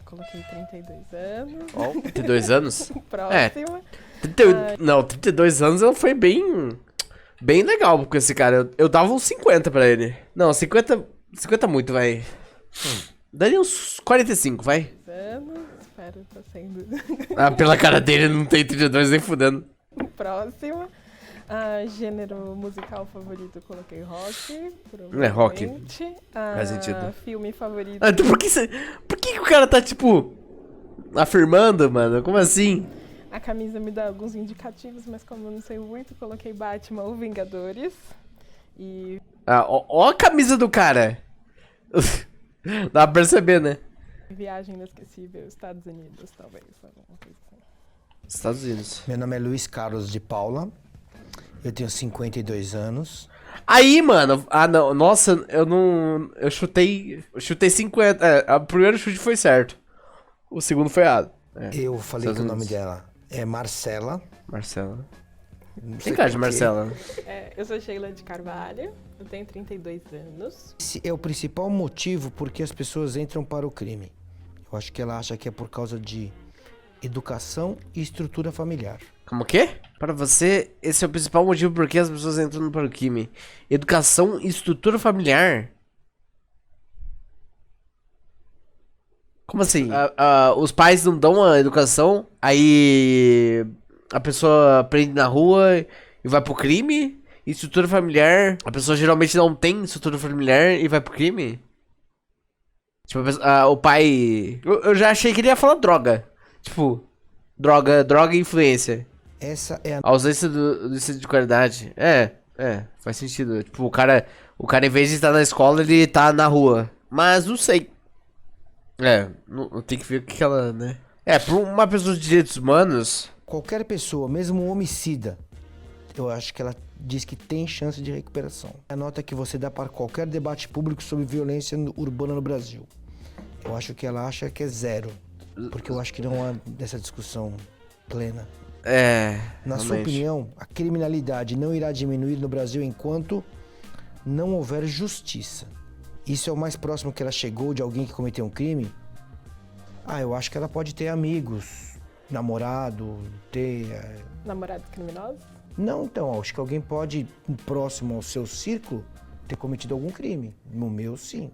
Coloquei 32 anos. Ó, 32 anos? Próxima. 32 anos ela foi bem legal com esse cara. Eu dava uns 50 pra ele. Não, 50 muito, vai. Daria uns 45, vai. Anos. Espero, tá sendo. Pela cara dele não tem 32 nem fudendo. Próxima. Gênero musical favorito, eu coloquei rock. É rock. Faz sentido. Filme favorito. Então por que o cara tá, tipo, afirmando, mano? Como assim? A camisa me dá alguns indicativos, mas como eu não sei muito, coloquei Batman ou Vingadores. E. Ó a camisa do cara. Dá pra perceber, né? Viagem inesquecível, Estados Unidos, talvez. Alguma coisa assim. Estados Unidos. Meu nome é Luiz Carlos de Paula. Eu tenho 52 anos. Aí, mano. Não. Nossa, eu não. Eu chutei 50. O primeiro chute foi certo. O segundo foi errado. Eu falei que o nome dela é Marcela. Marcela. Não sei Tem cara de por quê. Marcela. Eu sou Sheila de Carvalho, eu tenho 32 anos. Esse é o principal motivo por que as pessoas entram para o crime. Eu acho que ela acha que é por causa de educação e estrutura familiar. Como que é? Para você, esse é o principal motivo por que as pessoas entram para o crime. Educação e estrutura familiar. Como assim? Os pais não dão a educação, aí a pessoa aprende na rua e vai pro crime? E estrutura familiar, a pessoa geralmente não tem estrutura familiar e vai pro crime? Tipo, o pai... Eu já achei que ele ia falar droga. Tipo, droga e influência. Essa é a A ausência do ensino de qualidade. Faz sentido. Tipo, o cara em vez de estar na escola, ele tá na rua. Mas não sei. Não tem que ver o que ela, né? Pra uma pessoa de direitos humanos. qualquer pessoa, mesmo um homicida, eu acho que ela diz que tem chance de recuperação. A nota que você dá para qualquer debate público sobre violência urbana no Brasil. Eu acho que ela acha que é 0. Porque eu acho que não há dessa discussão plena. Na sua opinião, a criminalidade não irá diminuir no Brasil enquanto não houver justiça. Isso é o mais próximo que ela chegou de alguém que cometeu um crime? Eu acho que ela pode ter amigos, namorado, Namorados criminosos? Não, então, acho que alguém pode, próximo ao seu círculo, ter cometido algum crime. No meu, sim.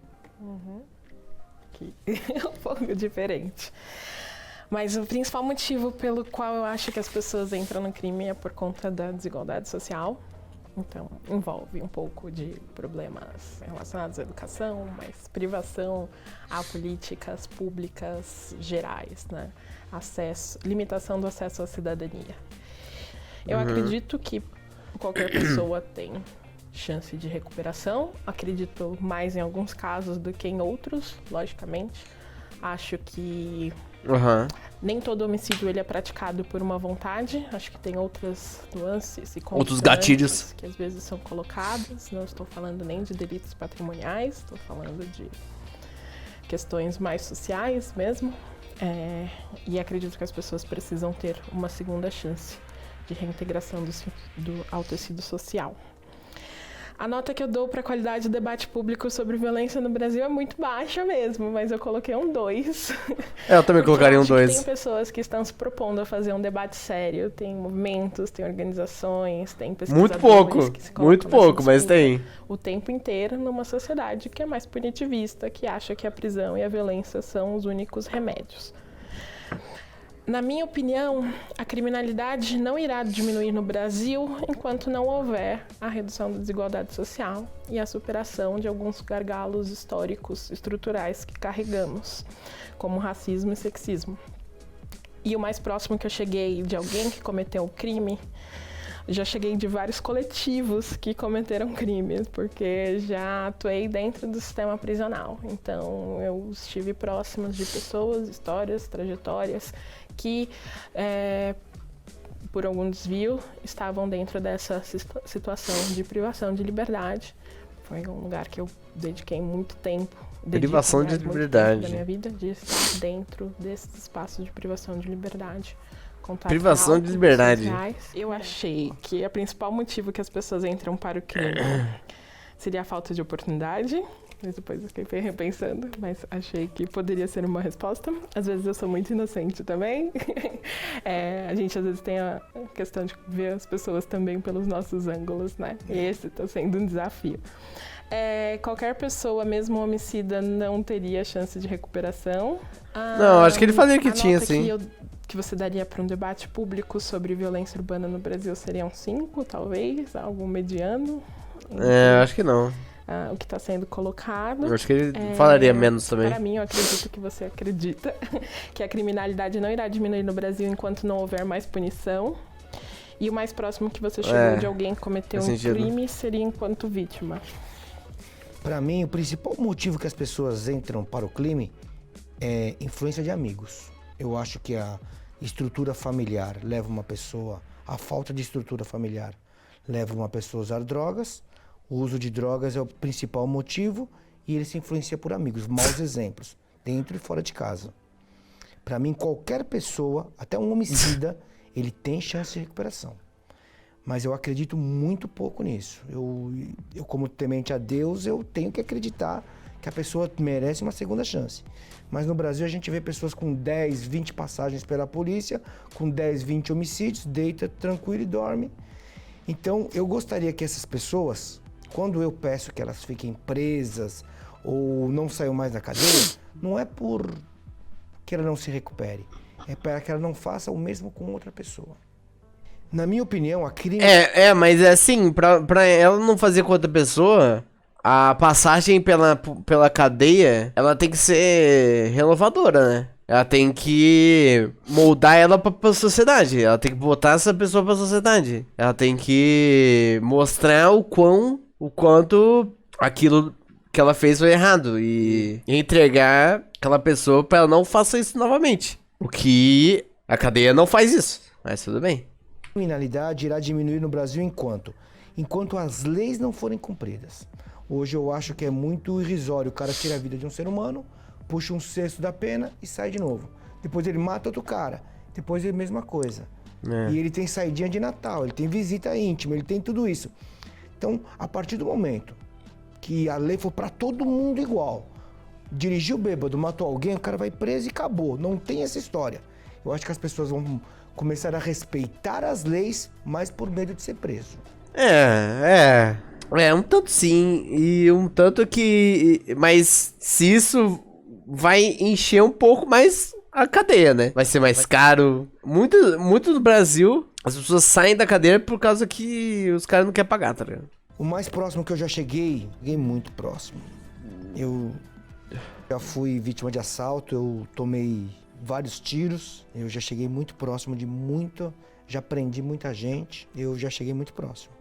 Que é um pouco diferente. Mas o principal motivo pelo qual eu acho que as pessoas entram no crime é por conta da desigualdade social. Então, envolve um pouco de problemas relacionados à educação, mas privação a políticas públicas gerais, né? Limitação do acesso à cidadania. Eu acredito que qualquer pessoa tem chance de recuperação. Acredito mais em alguns casos do que em outros, logicamente. Acho que nem todo homicídio ele é praticado por uma vontade. Acho que tem outras nuances e outros gatilhos que às vezes são colocados. Não estou falando nem de delitos patrimoniais, estou falando de questões mais sociais mesmo. E acredito que as pessoas precisam ter uma segunda chance de reintegração ao tecido social. A nota que eu dou para a qualidade do debate público sobre violência no Brasil é muito baixa mesmo, mas eu coloquei um 2. Eu também colocaria um 2. Tem pessoas que estão se propondo a fazer um debate sério, tem movimentos, tem organizações, tem pesquisadores que se colocam muito pouco, mas tem. O tempo inteiro numa sociedade que é mais punitivista, que acha que a prisão e a violência são os únicos remédios. Na minha opinião, a criminalidade não irá diminuir no Brasil enquanto não houver a redução da desigualdade social e a superação de alguns gargalos históricos estruturais que carregamos, como racismo e sexismo. E o mais próximo que eu cheguei de alguém que cometeu um crime, já cheguei de vários coletivos que cometeram crimes, porque já atuei dentro do sistema prisional. Então, eu estive próximo de pessoas, histórias, trajetórias que, por algum desvio, estavam dentro dessa situação de privação de liberdade. Foi um lugar que eu dediquei muito tempo. Privação de liberdade. Da minha vida, de estar dentro desse espaço de privação de liberdade. Privação de liberdade. Eu achei que o principal motivo que as pessoas entram para o crime seria a falta de oportunidade, Mas depois eu fiquei repensando, mas achei que poderia ser uma resposta. Às vezes eu sou muito inocente também. A gente às vezes tem a questão de ver as pessoas também pelos nossos ângulos, né? E esse está sendo um desafio. Qualquer pessoa, mesmo homicida, não teria chance de recuperação. Não, acho que ele falou que tinha, sim. Que você daria para um debate público sobre violência urbana no Brasil seriam 5, talvez, algo mediano. Acho que não. O que está sendo colocado. Eu acho que ele falaria menos também. Para mim, eu acredito que você acredita que a criminalidade não irá diminuir no Brasil enquanto não houver mais punição. E o mais próximo que você chegou de alguém que cometeu um crime seria enquanto vítima. Para mim, o principal motivo que as pessoas entram para o crime é influência de amigos. Eu acho que a estrutura familiar leva uma pessoa, a falta de estrutura familiar leva uma pessoa a usar drogas, o uso de drogas é o principal motivo e ele se influencia por amigos, maus exemplos, dentro e fora de casa. Para mim, qualquer pessoa, até um homicida, ele tem chance de recuperação. Mas eu acredito muito pouco nisso. Eu como temente a Deus, eu tenho que acreditar que a pessoa merece uma segunda chance. Mas no Brasil a gente vê pessoas com 10, 20 passagens pela polícia, com 10, 20 homicídios, deita tranquilo e dorme. Então eu gostaria que essas pessoas, quando eu peço que elas fiquem presas ou não saiam mais da cadeia, não é por que ela não se recupere, é para que ela não faça o mesmo com outra pessoa. Na minha opinião, a crime... Mas é assim, pra ela não fazer com outra pessoa, a passagem pela cadeia, ela tem que ser renovadora, né? Ela tem que moldar ela pra sociedade, ela tem que botar essa pessoa pra sociedade. Ela tem que mostrar o quanto aquilo que ela fez foi errado e entregar aquela pessoa pra ela não faça isso novamente. O que a cadeia não faz isso, mas tudo bem. A criminalidade irá diminuir no Brasil enquanto as leis não forem cumpridas. Hoje eu acho que é muito irrisório o cara tira a vida de um ser humano, puxa um sexto da pena e sai de novo. Depois ele mata outro cara, depois é a mesma coisa. E ele tem saidinha de Natal, ele tem visita íntima, ele tem tudo isso. Então, a partir do momento que a lei for para todo mundo igual, dirigiu bêbado, matou alguém, o cara vai preso e acabou. Não tem essa história. Eu acho que as pessoas vão começar a respeitar as leis, mas por medo de ser preso. Um tanto sim, e um tanto que... Mas se isso vai encher um pouco mais a cadeia, né? Vai ser mais caro. Muito do Brasil, as pessoas saem da cadeia por causa que os caras não querem pagar, tá ligado? O mais próximo que eu já cheguei muito próximo. Eu já fui vítima de assalto, eu tomei vários tiros, eu já cheguei muito próximo de muito, já prendi muita gente, eu já cheguei muito próximo.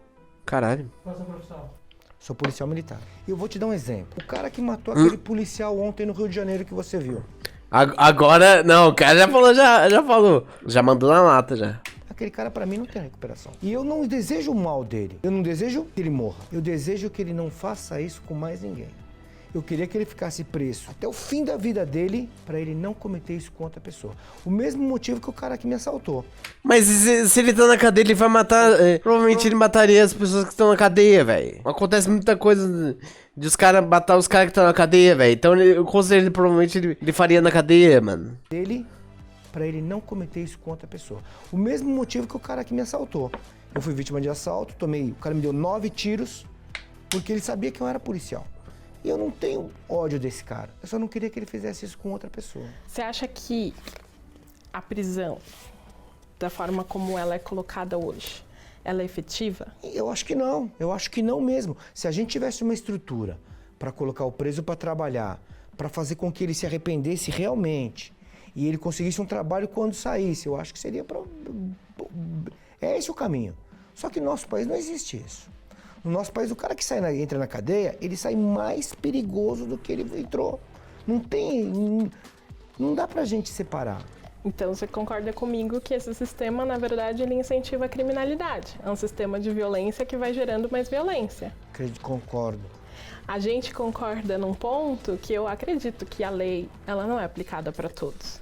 Caralho. Qual é a sua profissão? Sou policial militar. E eu vou te dar um exemplo. O cara que matou aquele policial ontem no Rio de Janeiro que você viu. Agora, não, o cara já falou. Já mandou na lata, já. Aquele cara pra mim não tem recuperação. E eu não desejo o mal dele. Eu não desejo que ele morra. Eu desejo que ele não faça isso com mais ninguém. Eu queria que ele ficasse preso até o fim da vida dele pra ele não cometer isso com outra pessoa. O mesmo motivo que o cara que me assaltou. Mas se ele tá na cadeia, ele vai matar... provavelmente ele mataria as pessoas que estão na cadeia, velho. Acontece muita coisa de os caras matar os caras que estão na cadeia, velho. Então, eu considero ele provavelmente ele faria na cadeia, mano. Dele, pra ele não cometer isso com outra pessoa. O mesmo motivo que o cara que me assaltou. Eu fui vítima de assalto, o cara me deu 9 tiros, porque ele sabia que eu era policial. E eu não tenho ódio desse cara. Eu só não queria que ele fizesse isso com outra pessoa. Você acha que a prisão, da forma como ela é colocada hoje, ela é efetiva? Eu acho que não. Eu acho que não mesmo. Se a gente tivesse uma estrutura para colocar o preso para trabalhar, para fazer com que ele se arrependesse realmente e ele conseguisse um trabalho quando saísse, eu acho que seria é esse o caminho. Só que no nosso país não existe isso. No nosso país, o cara que entra na cadeia, ele sai mais perigoso do que ele entrou. Não dá pra gente separar. Então você concorda comigo que esse sistema, na verdade, ele incentiva a criminalidade. É um sistema de violência que vai gerando mais violência. Concordo. A gente concorda num ponto que eu acredito que a lei, ela não é aplicada para todos.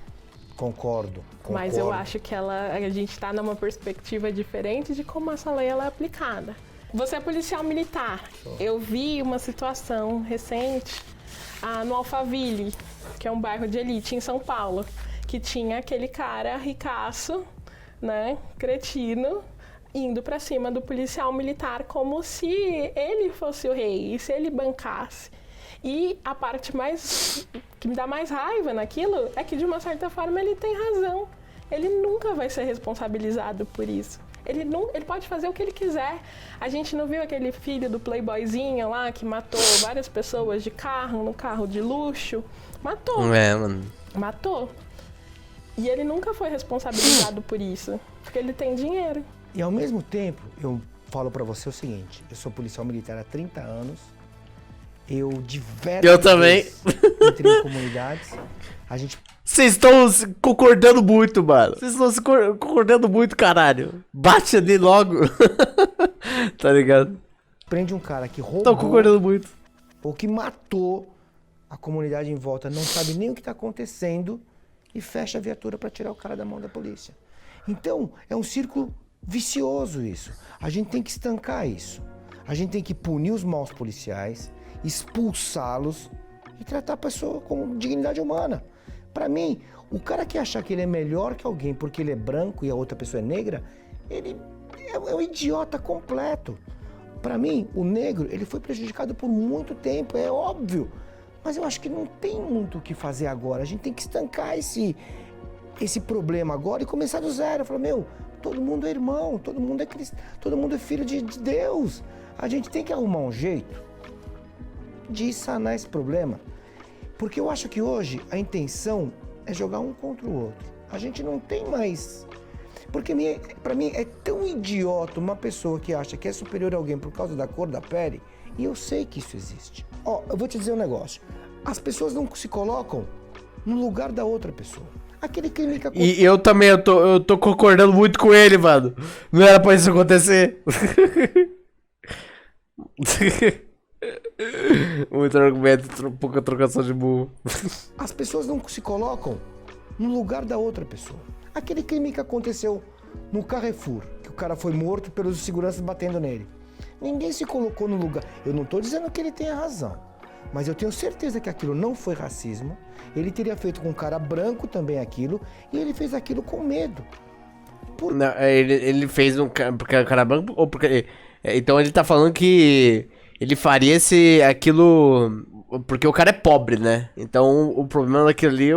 Concordo. Mas eu acho que a gente está numa perspectiva diferente de como essa lei ela é aplicada. Você é policial militar. Eu vi uma situação recente no Alphaville, que é um bairro de elite em São Paulo, que tinha aquele cara ricaço, né, cretino, indo pra cima do policial militar como se ele fosse o rei, e se ele bancasse. E a parte que me dá mais raiva naquilo é que, de uma certa forma, ele tem razão. Ele nunca vai ser responsabilizado por isso. Ele pode fazer o que ele quiser. A gente não viu aquele filho do playboyzinho lá que matou várias pessoas de carro, no carro de luxo? Matou. Mano. Matou. E ele nunca foi responsabilizado por isso, porque ele tem dinheiro. E ao mesmo tempo, eu falo pra você o seguinte, eu sou policial militar há 30 anos, eu diversas vezes entrei em comunidades, a gente... Vocês estão concordando muito, mano. Vocês estão concordando muito, caralho. Bate ali logo. Tá ligado? Prende um cara que roubou... Estão concordando muito. Ou que matou a comunidade em volta, não sabe nem o que tá acontecendo e fecha a viatura pra tirar o cara da mão da polícia. Então, é um círculo vicioso isso. A gente tem que estancar isso. A gente tem que punir os maus policiais, expulsá-los e tratar a pessoa com dignidade humana. Pra mim, o cara que achar que ele é melhor que alguém porque ele é branco e a outra pessoa é negra, ele é um idiota completo. Pra mim, o negro, ele foi prejudicado por muito tempo, é óbvio. Mas eu acho que não tem muito o que fazer agora. A gente tem que estancar esse problema agora e começar do zero. Falar, todo mundo é irmão, todo mundo é cristão, todo mundo é filho de Deus. A gente tem que arrumar um jeito de sanar esse problema. Porque eu acho que hoje a intenção é jogar um contra o outro. A gente não tem mais... Porque pra mim é tão idiota uma pessoa que acha que é superior a alguém por causa da cor da pele, e eu sei que isso existe. Eu vou te dizer um negócio. As pessoas não se colocam no lugar da outra pessoa. Aquele crime que aconteceu... E eu também, eu tô concordando muito com ele, mano. Não era pra isso acontecer. Muito argumento, pouca trocação de burro. As pessoas não se colocam no lugar da outra pessoa. Aquele crime que aconteceu no Carrefour, que o cara foi morto pelos seguranças batendo nele. Ninguém se colocou no lugar. Eu não tô dizendo que ele tenha razão, mas eu tenho certeza que aquilo não foi racismo. Ele teria feito com um cara branco também aquilo, e ele fez aquilo com medo. Não, ele fez porque era um cara branco, ou porque... Então ele tá falando que ele faria aquilo porque o cara é pobre, né? Então o problema daquilo ali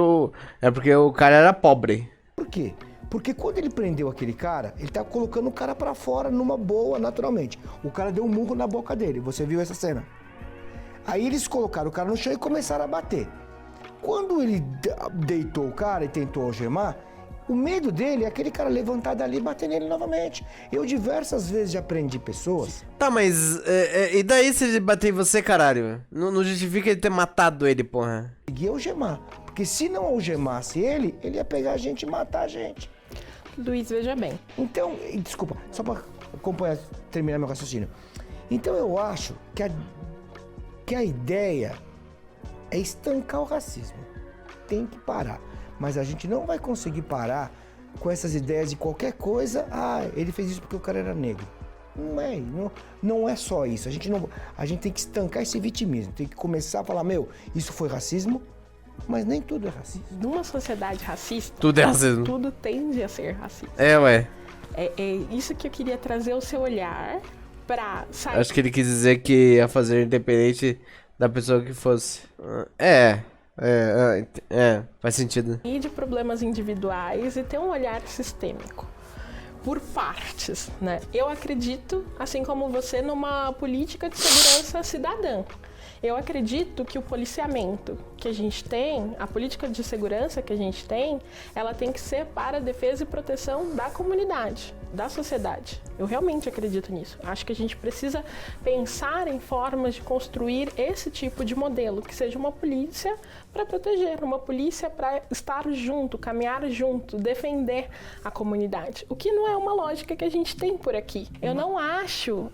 é porque o cara era pobre. Por quê? Porque quando ele prendeu aquele cara, ele tá colocando o cara pra fora numa boa, naturalmente. O cara deu um murro na boca dele, você viu essa cena? Aí eles colocaram o cara no chão e começaram a bater. Quando ele deitou o cara e tentou algemar, o medo dele é aquele cara levantar dali e bater nele novamente. Eu diversas vezes já prendi pessoas... Tá, mas... e daí se ele bater em você, caralho? Não justifica ele ter matado ele, porra. Consegui algemar. Porque se não algemasse ele ia pegar a gente e matar a gente. Luiz, veja bem. Então, desculpa, só pra terminar meu raciocínio. Então eu acho que a ideia é estancar o racismo. Tem que parar. Mas a gente não vai conseguir parar com essas ideias de qualquer coisa. Ele fez isso porque o cara era negro. Não é só isso. A gente tem que estancar esse vitimismo. Tem que começar a falar, isso foi racismo, mas nem tudo é racismo. Numa sociedade racista... Tudo é racismo. Tudo tende a ser racista. Ué. É isso que eu queria trazer o seu olhar pra sair... Acho que ele quis dizer que ia fazer independente da pessoa que fosse. Faz sentido. E de problemas individuais e ter um olhar sistêmico. Por partes, né? Eu acredito, assim como você, numa política de segurança cidadã. Eu acredito que o policiamento que a gente tem, a política de segurança que a gente tem, ela tem que ser para a defesa e proteção da comunidade, da sociedade. Eu realmente acredito nisso. Acho que a gente precisa pensar em formas de construir esse tipo de modelo, que seja uma polícia para proteger, uma polícia para estar junto, caminhar junto, defender a comunidade. O que não é uma lógica que a gente tem por aqui. Eu não acho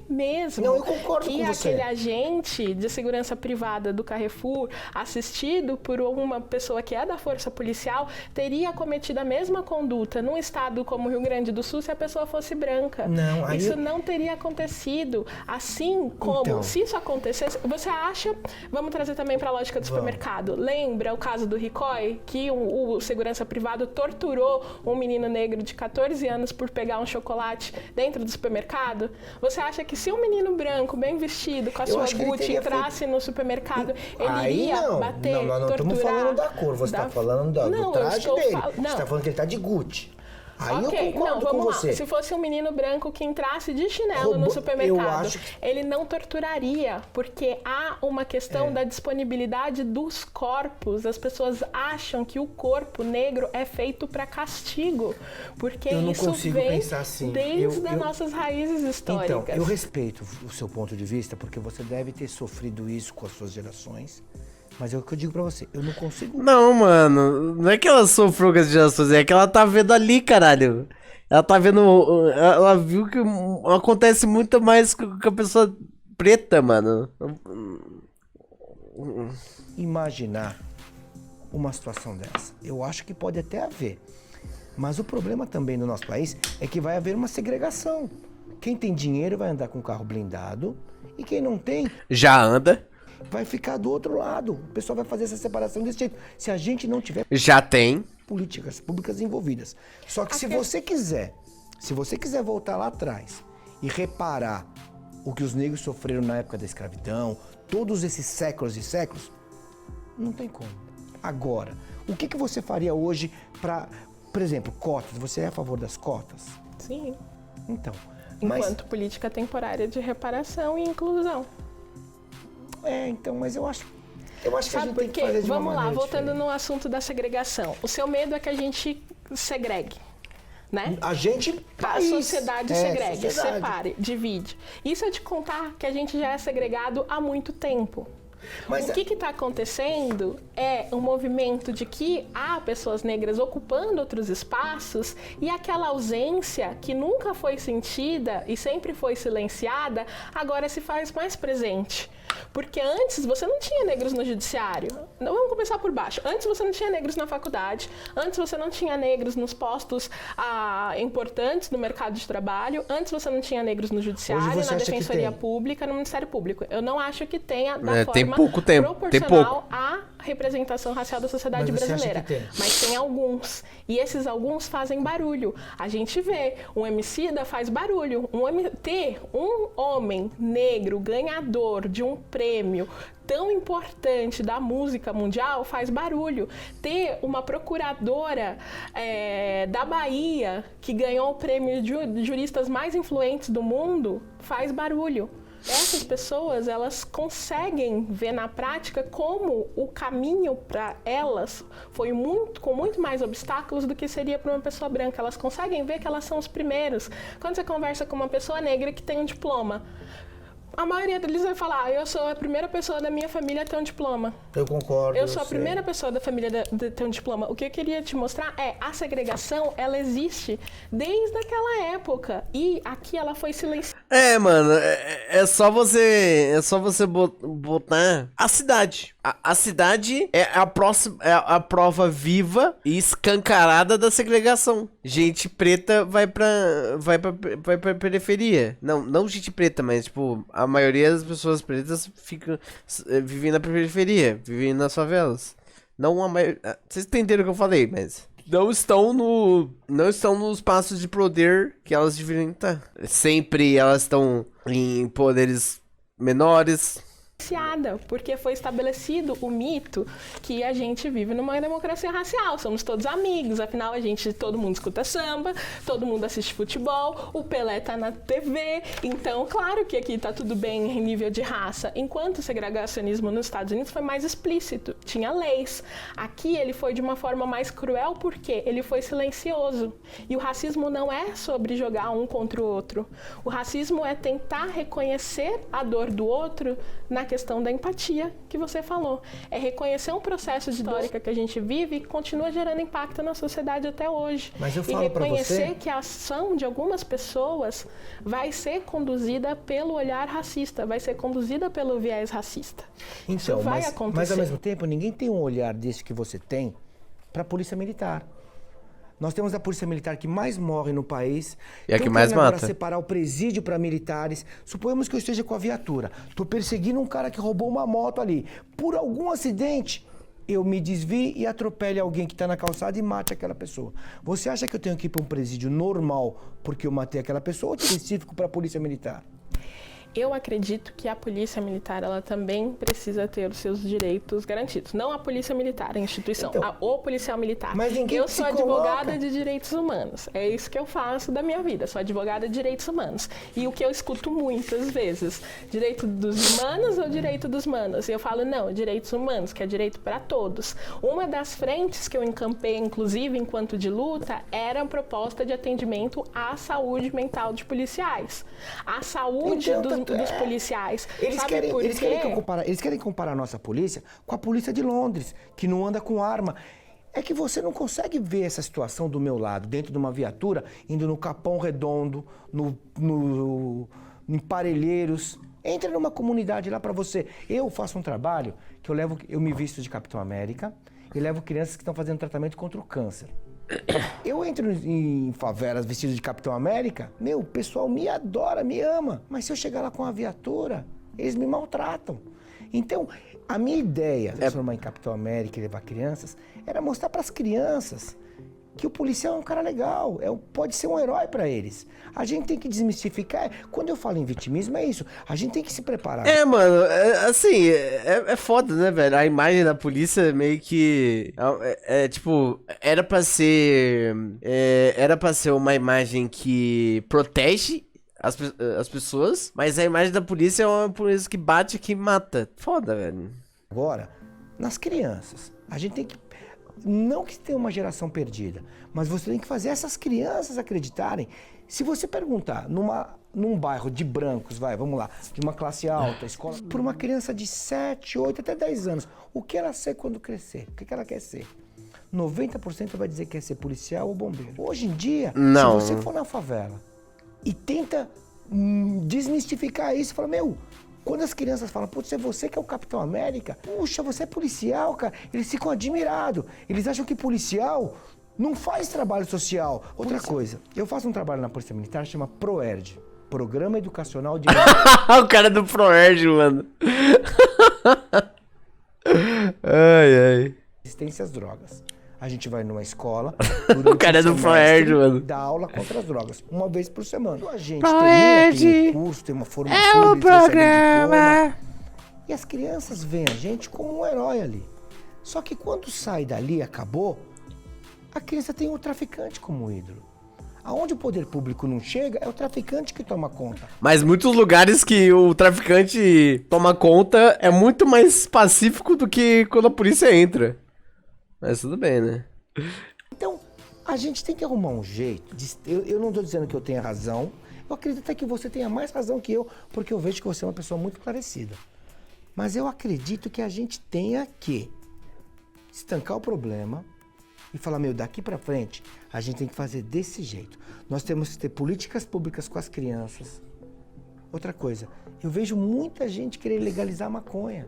mesmo eu concordo que com você. aquele agente de segurança privada do Carrefour, assistido por uma pessoa que é da força policial, teria cometido a mesma conduta num estado como o Rio Grande do Sul se a pessoa fosse branca. Não, aí isso não teria acontecido. Assim como, Então. se isso acontecesse, você acha... Vamos trazer também para a lógica do supermercado. Lembra o caso do Ricoy, que o segurança privado torturou um menino negro de 14 anos por pegar um chocolate dentro do supermercado? Você acha que se um menino branco, bem vestido, com a sua Gucci, entrasse no supermercado, ele iria bater, Não, nós não estamos falando da cor, você está falando do traje dele. Você está falando que ele está de Gucci. Aí eu concordo com você. Se fosse um menino branco que entrasse de chinelo no supermercado, ele não torturaria, porque há uma questão da disponibilidade dos corpos. As pessoas acham que o corpo negro é feito para castigo, porque isso vem assim. desde as nossas raízes históricas. Então, eu respeito o seu ponto de vista, porque você deve ter sofrido isso com as suas gerações. Mas é o que eu digo pra você, eu não consigo... Não, mano, não é que ela sofreu com as gerações, é que ela tá vendo ali, caralho. Ela tá vendo, ela viu que acontece muito mais com a pessoa preta, mano. Imaginar uma situação dessa, eu acho que pode até haver. Mas o problema também no nosso país é que vai haver uma segregação. Quem tem dinheiro vai andar com carro blindado e quem não tem... Já anda. Vai ficar do outro lado. O pessoal vai fazer essa separação desse jeito. Se a gente não tiver... Já tem. Políticas públicas envolvidas. Só que se você quiser voltar lá atrás e reparar o que os negros sofreram na época da escravidão, todos esses séculos e séculos, não tem como. Agora, o que você faria hoje para, por exemplo, cotas? Você é a favor das cotas? Sim. Então. Enquanto política temporária de reparação e inclusão. Então, mas eu acho que a gente tem que fazer de uma maneira Vamos lá, voltando diferente. no assunto da segregação. O seu medo é que a gente segregue, né? A gente... A sociedade segregue, separe, divide. Isso é de contar que a gente já é segregado há muito tempo. Mas o que está acontecendo é um movimento de que há pessoas negras ocupando outros espaços e aquela ausência que nunca foi sentida e sempre foi silenciada, agora se faz mais presente. Porque antes você não tinha negros no judiciário. Não, vamos começar por baixo. Antes você não tinha negros na faculdade. Antes você não tinha negros nos postos importantes no mercado de trabalho. Antes você não tinha negros no judiciário, na defensoria pública, no Ministério Público. Eu não acho que tenha da forma tem pouco tempo, proporcional à representação racial da sociedade brasileira. Mas tem alguns. E esses alguns fazem barulho. A gente vê, um Emicida faz barulho. Ter um homem negro ganhador de um prêmio tão importante da música mundial faz barulho. Ter uma procuradora da Bahia que ganhou o prêmio de juristas mais influentes do mundo faz barulho. Essas pessoas, elas conseguem ver na prática como o caminho para elas foi com muito mais obstáculos do que seria para uma pessoa branca. Elas conseguem ver que elas são os primeiros. Quando você conversa com uma pessoa negra que tem um diploma, a maioria deles vai falar, eu sou a primeira pessoa da minha família a ter um diploma. Eu concordo. Eu sou a primeira pessoa da família a ter um diploma. O que eu queria te mostrar é a segregação, ela existe desde aquela época. E aqui ela foi silenciada. Mano, é só você botar a cidade. A cidade é a prova viva e escancarada da segregação. Gente preta vai pra periferia. Não gente preta, mas tipo, a maioria das pessoas pretas vivem na periferia, vivem nas favelas. Não a maioria. Vocês entenderam o que eu falei, mas não estão nos passos de poder que elas deveriam estar. Sempre elas estão em poderes menores. Porque foi estabelecido o mito que a gente vive numa democracia racial, somos todos amigos, afinal todo mundo escuta samba, todo mundo assiste futebol, o Pelé tá na TV, então claro que aqui tá tudo bem em nível de raça, enquanto o segregacionismo nos Estados Unidos foi mais explícito, tinha leis. Aqui ele foi de uma forma mais cruel porque ele foi silencioso, e o racismo não é sobre jogar um contra o outro, o racismo é tentar reconhecer a dor do outro na questão da empatia que você falou. É reconhecer um processo histórico que a gente vive e que continua gerando impacto na sociedade até hoje. Mas eu falo pra você... E reconhecer que a ação de algumas pessoas vai ser conduzida pelo olhar racista, vai ser conduzida pelo viés racista. Então, isso vai acontecer. Mas ao mesmo tempo, ninguém tem um olhar desse que você tem para a polícia militar. Nós temos a polícia militar que mais morre no país. E a que mais mata. Agora separar o presídio para militares. Suponhamos que eu esteja com a viatura. Tô perseguindo um cara que roubou uma moto ali. Por algum acidente, eu me desvie e atropele alguém que está na calçada e mate aquela pessoa. Você acha que eu tenho que ir para um presídio normal porque eu matei aquela pessoa ou específico para a polícia militar? Eu acredito que a polícia militar, ela também precisa ter os seus direitos garantidos. Não a polícia militar, a instituição, Então, o policial militar. Mas ninguém eu se sou advogada coloca. de direitos humanos. É isso que eu faço da minha vida. Sou advogada de direitos humanos. E o que eu escuto muitas vezes, direito dos humanos ou direito dos manos? E eu falo, não, direitos humanos, que é direito para todos. Uma das frentes que eu encampei, inclusive, enquanto de luta, era a proposta de atendimento à saúde mental de policiais. A saúde Então, dos policiais. Eles Sabe querem, por eles, quê? querem comparar a nossa polícia com a polícia de Londres, que não anda com arma. É que você não consegue ver essa situação do meu lado, dentro de uma viatura, indo no Capão Redondo, em Parelheiros. Entra numa comunidade lá para você. Eu faço um trabalho que eu me visto de Capitão América e levo crianças que estão fazendo tratamento contra o câncer. Eu entro em favelas vestido de Capitão América, o pessoal me adora, me ama. Mas se eu chegar lá com uma viatura, eles me maltratam. Então, a minha ideia de transformar em Capitão América e levar crianças era mostrar para as crianças que o policial é um cara legal, pode ser um herói para eles. A gente tem que desmistificar. Quando eu falo em vitimismo, é isso. A gente tem que se preparar. Mano, assim, é foda, né, velho? A imagem da polícia meio que... tipo, era pra ser uma imagem que protege as pessoas, mas a imagem da polícia é uma polícia que bate e que mata. Foda, velho. Agora, nas crianças, a gente tem que... Não que tenha uma geração perdida, mas você tem que fazer essas crianças acreditarem. Se você perguntar num bairro de brancos, vamos lá, de uma classe alta, escola, por uma criança de 7, 8, até 10 anos, o que ela quer quando crescer? O que ela quer ser? 90% vai dizer que quer ser policial ou bombeiro. Hoje em dia, não. Se você for na favela e tenta desmistificar isso, fala, quando as crianças falam, putz, é você que é o Capitão América? Puxa, você é policial, cara. Eles ficam admirados. Eles acham que policial não faz trabalho social. Outra coisa, eu faço um trabalho na Polícia Militar que chama PROERD, Programa Educacional de... O cara do PROERD, mano. Ai. Resistência às drogas. A gente vai numa escola, o cara do PROERD, mano. Dá aula contra as drogas, uma vez por semana. A gente tem um curso, tem uma formação. É o programa. E as crianças veem a gente como um herói ali. Só que quando sai dali, acabou, a criança tem um traficante como ídolo. Aonde o poder público não chega, é o traficante que toma conta. Mas muitos lugares que o traficante toma conta é muito mais pacífico do que quando a polícia entra. Mas tudo bem, né? Então, a gente tem que arrumar um jeito. Eu não estou dizendo que eu tenha razão. Eu acredito até que você tenha mais razão que eu, porque eu vejo que você é uma pessoa muito esclarecida. Mas eu acredito que a gente tenha que estancar o problema e falar, daqui pra frente, a gente tem que fazer desse jeito. Nós temos que ter políticas públicas com as crianças. Outra coisa, eu vejo muita gente querer legalizar a maconha.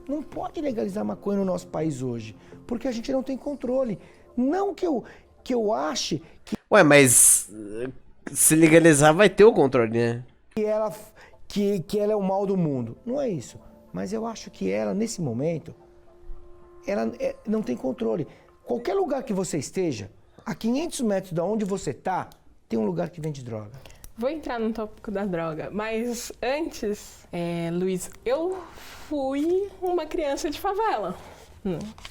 Não pode legalizar maconha no nosso país hoje, porque a gente não tem controle. Não que eu ache que... Ué, mas se legalizar vai ter o controle, né? Que ela é o mal do mundo. Não é isso. Mas eu acho que ela, nesse momento, ela não tem controle. Qualquer lugar que você esteja, a 500 metros de onde você tá, tem um lugar que vende droga. Vou entrar no tópico da droga, mas antes, Luiz, eu fui uma criança de favela.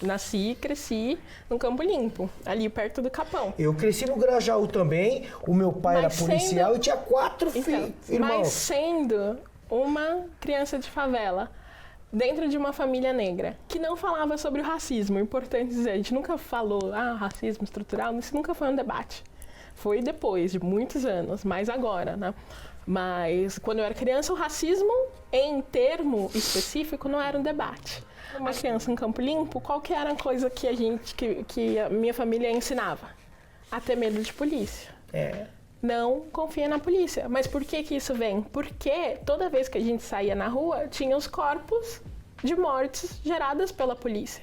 Nasci e cresci no Campo Limpo, ali perto do Capão. Eu cresci no Grajaú também, o meu pai era policial e tinha 4 filhos, irmãos. Mas sendo uma criança de favela, dentro de uma família negra, que não falava sobre o racismo, é importante dizer, a gente nunca falou, racismo estrutural, isso nunca foi um debate. Foi depois de muitos anos, mais agora, né? Mas quando eu era criança, o racismo, em termo específico, não era um debate. Uma criança em Campo Limpo, qual que era a coisa que a minha família ensinava? A ter medo de polícia. Não confia na polícia. Mas por que isso vem? Porque toda vez que a gente saía na rua, tinha os corpos de mortes geradas pela polícia.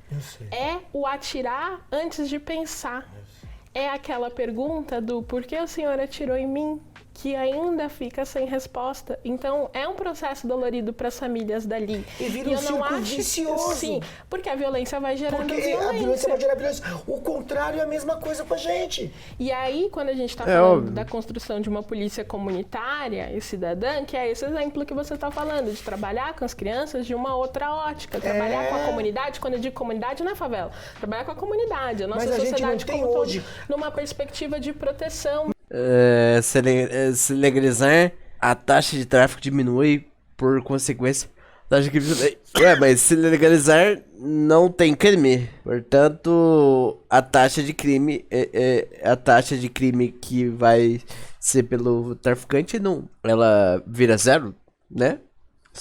Eu sei. É o atirar antes de pensar. Eu sei. é aquela pergunta do por que o senhor atirou em mim, que ainda fica sem resposta. Então, é um processo dolorido para as famílias dali. E vira um círculo vicioso. Sim, porque a violência vai gerando Porque violência. a violência vai gerar violência. O contrário é a mesma coisa com a gente. E aí, quando a gente está falando da construção de uma polícia comunitária e cidadã, que é esse exemplo que você está falando, de trabalhar com as crianças de uma outra ótica, trabalhar com a comunidade, quando eu digo comunidade, não é favela, trabalhar com a comunidade, a nossa sociedade como um todo, numa perspectiva de proteção. Se legalizar, a taxa de tráfico diminui, por consequência, a taxa de crime também. Mas se legalizar, não tem crime. Portanto, a taxa de crime a taxa de crime que vai ser pelo traficante, não, ela vira zero, né?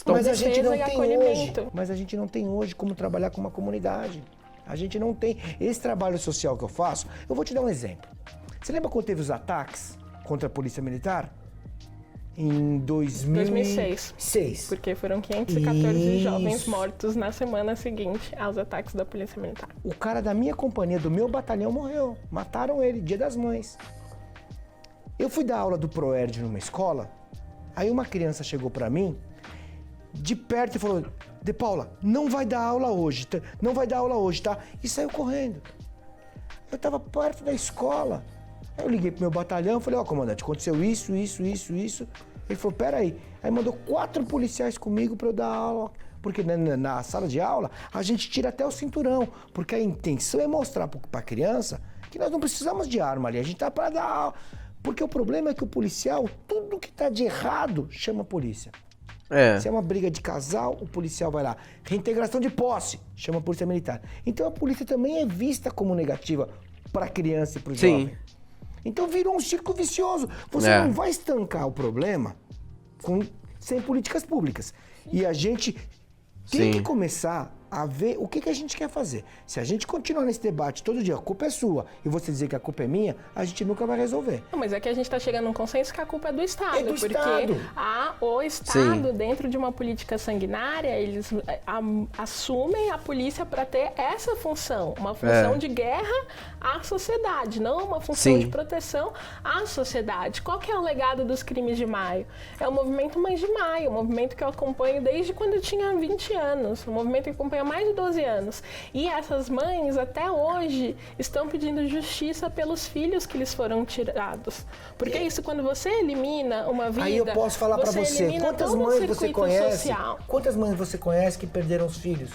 Mas a gente não tem hoje. Mas a gente não tem hoje como trabalhar com uma comunidade. A gente não tem esse trabalho social que eu faço. Eu vou te dar um exemplo. Você lembra quando teve os ataques contra a Polícia Militar? Em 2006. Porque foram 514 jovens mortos na semana seguinte aos ataques da Polícia Militar. O cara da minha companhia, do meu batalhão, morreu. Mataram ele, Dia das Mães. Eu fui dar aula do Proerd numa escola, aí uma criança chegou pra mim, de perto, e falou: De Paula, não vai dar aula hoje, tá? E saiu correndo. Eu tava perto da escola. Aí eu liguei pro meu batalhão, falei: comandante, aconteceu isso. Ele falou: peraí. Aí mandou 4 policiais comigo pra eu dar aula. Porque na sala de aula, a gente tira até o cinturão. Porque a intenção é mostrar pra criança que nós não precisamos de arma ali, a gente tá pra dar aula. Porque o problema é que o policial, tudo que tá de errado, chama a polícia. Se é uma briga de casal, o policial vai lá. Reintegração de posse, chama a polícia militar. Então a polícia também é vista como negativa para a criança e para o jovem. Então virou um círculo vicioso. Você não vai estancar o problema sem políticas públicas. E a gente tem que começar a ver o que a gente quer fazer. Se a gente continuar nesse debate todo dia, a culpa é sua, e você dizer que a culpa é minha, a gente nunca vai resolver. Não, mas é que a gente está chegando num consenso que a culpa é do Estado. Porque o Estado, dentro de uma política sanguinária, eles assumem a polícia para ter essa função, uma função de guerra à sociedade, não uma função de proteção à sociedade. Qual que é o legado dos crimes de maio? É o movimento Mães de Maio, um movimento que eu acompanho desde quando eu tinha 20 anos, um movimento que eu acompanho há mais de 12 anos. E essas mães, até hoje, estão pedindo justiça pelos filhos que lhes foram tirados. Porque isso, quando você elimina uma vida... Aí eu posso falar pra você, quantas mães você conhece? Quantas mães você conhece que perderam os filhos?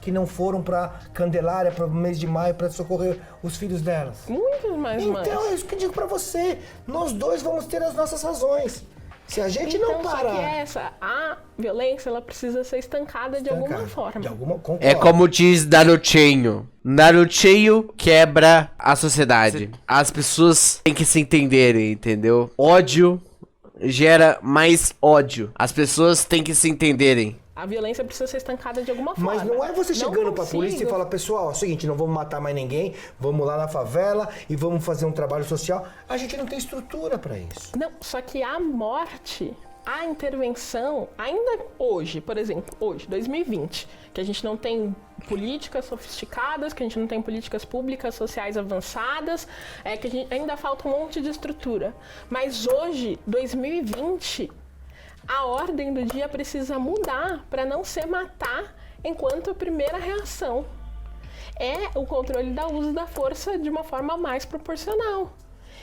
Que não foram pra Candelária, para o mês de maio, para socorrer os filhos delas? Muitas mais mães. Então, é isso que eu digo pra você. Nós dois vamos ter as nossas razões. Se a gente não parar... Só que a violência, ela precisa ser estancada de alguma forma. É como diz Narutinho. Narutinho quebra a sociedade. As pessoas têm que se entenderem, entendeu? Ódio gera mais ódio. As pessoas têm que se entenderem. A violência precisa ser estancada de alguma forma. Mas não é você chegando pra polícia e falar: pessoal, é o seguinte, não vamos matar mais ninguém, vamos lá na favela e vamos fazer um trabalho social. A gente não tem estrutura pra isso. Não, só que a morte, a intervenção, ainda hoje, por exemplo, hoje, 2020, que a gente não tem políticas sofisticadas, que a gente não tem políticas públicas sociais avançadas, que a gente, ainda falta um monte de estrutura. Mas hoje, 2020... a ordem do dia precisa mudar para não ser matar enquanto a primeira reação. É o controle do uso da força de uma forma mais proporcional.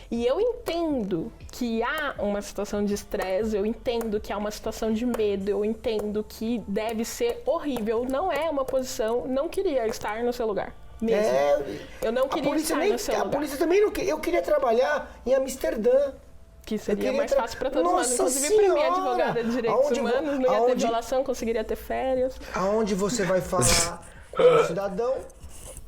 E eu entendo que há uma situação de estresse, eu entendo que há uma situação de medo, eu entendo que deve ser horrível, não é uma posição, não queria estar no seu lugar. Mesmo. Eu não queria estar no seu lugar. A polícia também não queria. Eu queria trabalhar em Amsterdã. Que seria mais fácil para todos nós. Inclusive, para mim, advogada de direitos humanos, não ia ter violação, conseguiria ter férias. Aonde você vai falar com o cidadão,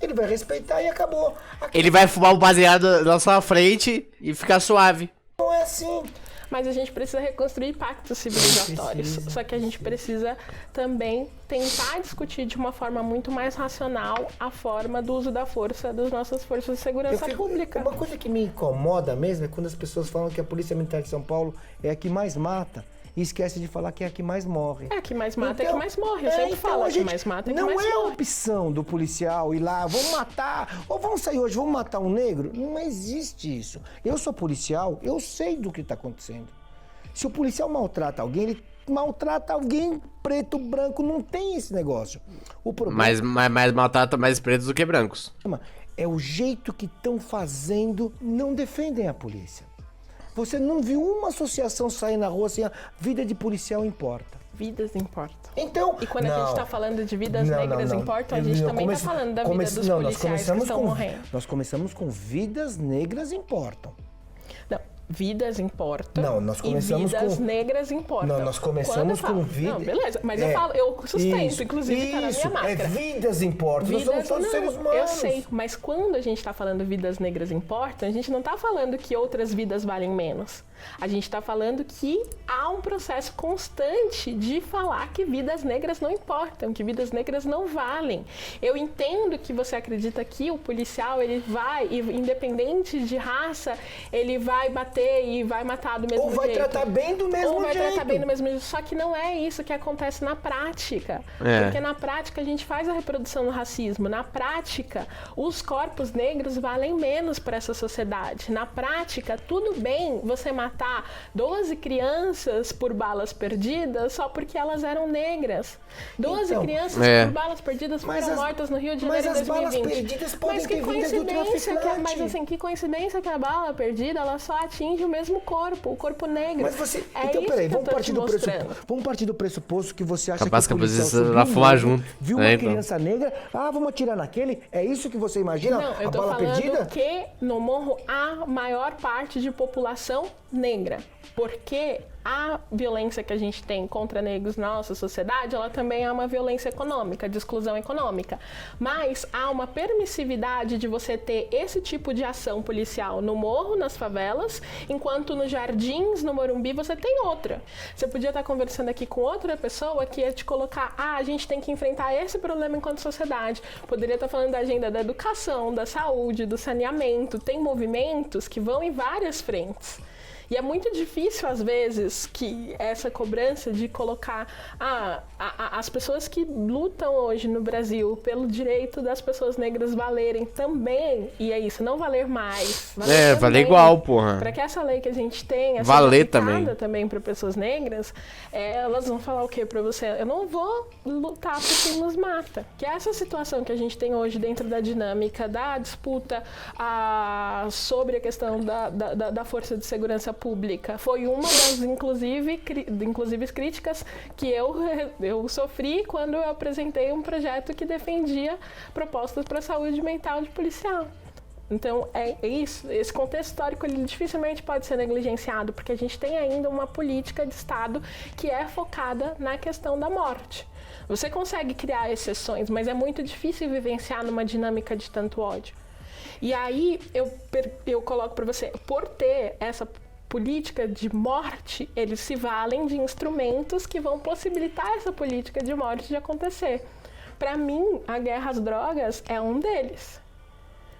ele vai respeitar e acabou. Ele vai fumar um baseado na sua frente e ficar suave. Não é assim. Mas a gente precisa reconstruir pactos civilizatórios. Só que a gente precisa também tentar discutir de uma forma muito mais racional a forma do uso da força das nossas forças de segurança pública. Uma coisa que me incomoda mesmo é quando as pessoas falam que a Polícia Militar de São Paulo é a que mais mata. e esquece de falar que é a que mais morre. É, a que mais mata é a que mais morre. Eu sempre falo, a que mais mata é a que mais morre. Não é a opção do policial ir lá, vamos matar, ou vamos sair hoje, vamos matar um negro. Não existe isso. Eu sou policial, eu sei do que está acontecendo. Se o policial maltrata alguém, ele maltrata alguém preto, branco, não tem esse negócio. O problema... Mas maltrata mais pretos do que brancos. É o jeito que estão fazendo, não defendem a polícia. Você não viu uma associação sair na rua assim, a vida de policial importa. Vidas importam. Então, e quando a gente está falando de vidas negras importam, a gente também está falando da vida dos policiais que estão morrendo. Nós começamos com vidas negras importam. Não, vidas importam. Não, nós começamos e vidas negras importam. Não, nós começamos com vidas. Não, beleza, mas eu sustento, inclusive tá na minha máscara. Vidas importam. Nós somos todos seres humanos. Eu sei, mas quando a gente está falando vidas negras importam, a gente não está falando que outras vidas valem menos. A gente está falando que há um processo constante de falar que vidas negras não importam, que vidas negras não valem. Eu entendo que você acredita que o policial, ele vai, independente de raça, ele vai bater e vai matar do mesmo jeito. Ou vai tratar bem do mesmo jeito. Ou vai tratar bem do mesmo jeito. Só que não é isso que acontece na prática. Porque na prática a gente faz a reprodução do racismo. Na prática, os corpos negros valem menos para essa sociedade. Na prática, tudo bem você matar 12 crianças por balas perdidas só porque elas eram negras. 12 crianças por balas perdidas foram mortas no Rio de Janeiro em 2020. Mas as balas perdidas podem ter vindo do traficante. Mas assim, que coincidência que a bala perdida, ela só atinge o mesmo corpo, o corpo negro. Mas você... Então, peraí, vamos partir do pressuposto que você acha capaz que o policial viu uma criança negra, vamos atirar naquele? É isso que você imagina? Não, eu tô falando que no Morro há maior parte de população negra, porque a violência que a gente tem contra negros na nossa sociedade, ela também é uma violência econômica, de exclusão econômica. Mas há uma permissividade de você ter esse tipo de ação policial no morro, nas favelas, enquanto nos Jardins, no Morumbi, você tem outra. Você podia estar conversando aqui com outra pessoa que ia te colocar, a gente tem que enfrentar esse problema enquanto sociedade. Poderia estar falando da agenda da educação, da saúde, do saneamento. Tem movimentos que vão em várias frentes. E é muito difícil, às vezes, que essa cobrança de colocar as pessoas que lutam hoje no Brasil pelo direito das pessoas negras valerem também, e é isso, não valer mais. Valer igual, porra. Para que essa lei que a gente tem, valer também para pessoas negras, elas vão falar o quê para você? Eu não vou lutar por quem nos mata. Que essa situação que a gente tem hoje dentro da dinâmica da disputa sobre a questão da força de segurança pública foi uma das, inclusive críticas que eu sofri quando eu apresentei um projeto que defendia propostas para a saúde mental de policial. Então, é isso. Esse contexto histórico ele dificilmente pode ser negligenciado, porque a gente tem ainda uma política de Estado que é focada na questão da morte. Você consegue criar exceções, mas é muito difícil vivenciar numa dinâmica de tanto ódio. E aí, eu coloco para você, por ter essa política de morte, eles se valem de instrumentos que vão possibilitar essa política de morte de acontecer. Para mim, a guerra às drogas é um deles.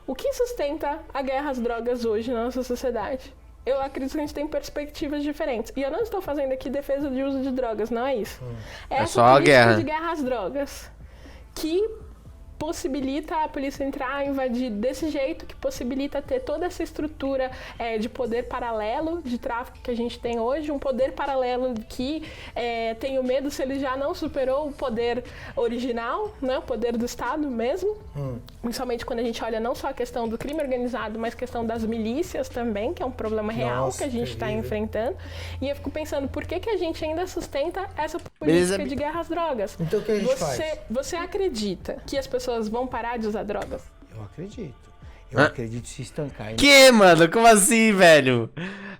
O que sustenta a guerra às drogas hoje na nossa sociedade? Eu acredito que a gente tem perspectivas diferentes. E eu não estou fazendo aqui defesa de uso de drogas, não é isso. É só a guerra. De guerra às drogas que possibilita a polícia entrar, invadir desse jeito, que possibilita ter toda essa estrutura de poder paralelo de tráfico que a gente tem hoje, um poder paralelo que tenho medo se ele já não superou o poder original, né, o poder do Estado mesmo, principalmente quando a gente olha não só a questão do crime organizado, mas a questão das milícias também, que é um problema real que a gente está enfrentando, e eu fico pensando, por que a gente ainda sustenta essa política de guerra às drogas? Então o que a gente faz? Você acredita que as pessoas vão parar de usar drogas? Eu acredito. Eu acredito se estancar. Que, mano? Como assim, velho?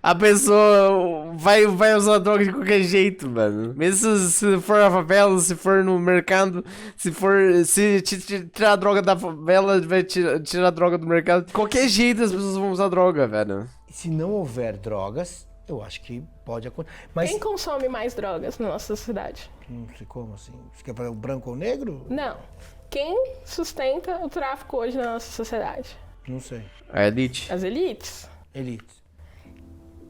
A pessoa vai usar droga de qualquer jeito, mano. Mesmo se for na favela, se for no mercado, se tirar a droga da favela, vai tirar a droga do mercado. De qualquer jeito as pessoas vão usar droga, velho. Se não houver drogas, eu acho que pode acontecer. Mas quem consome mais drogas na nossa sociedade? Não sei como assim. Você quer falar o branco ou o negro? Não. Quem sustenta o tráfico hoje na nossa sociedade? Não sei. A elite. As elites. Elites.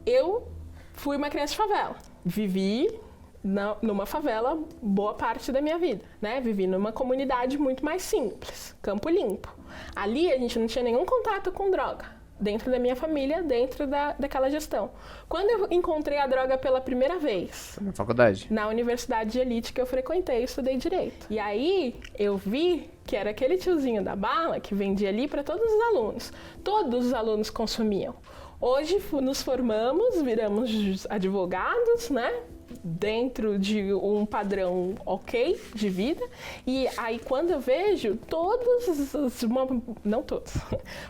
Eu fui uma criança de favela. vivi numa favela boa parte da minha vida, né? Vivi numa comunidade muito mais simples, Campo Limpo. Ali a gente não tinha nenhum contato com droga, dentro da minha família, dentro daquela gestão. Quando eu encontrei a droga pela primeira vez... Na faculdade? Na universidade de elite que eu frequentei, estudei Direito. E aí eu vi que era aquele tiozinho da bala que vendia ali para todos os alunos. Todos os alunos consumiam. Hoje nos formamos, viramos advogados, né? Dentro de um padrão ok de vida, e aí quando eu vejo não todos,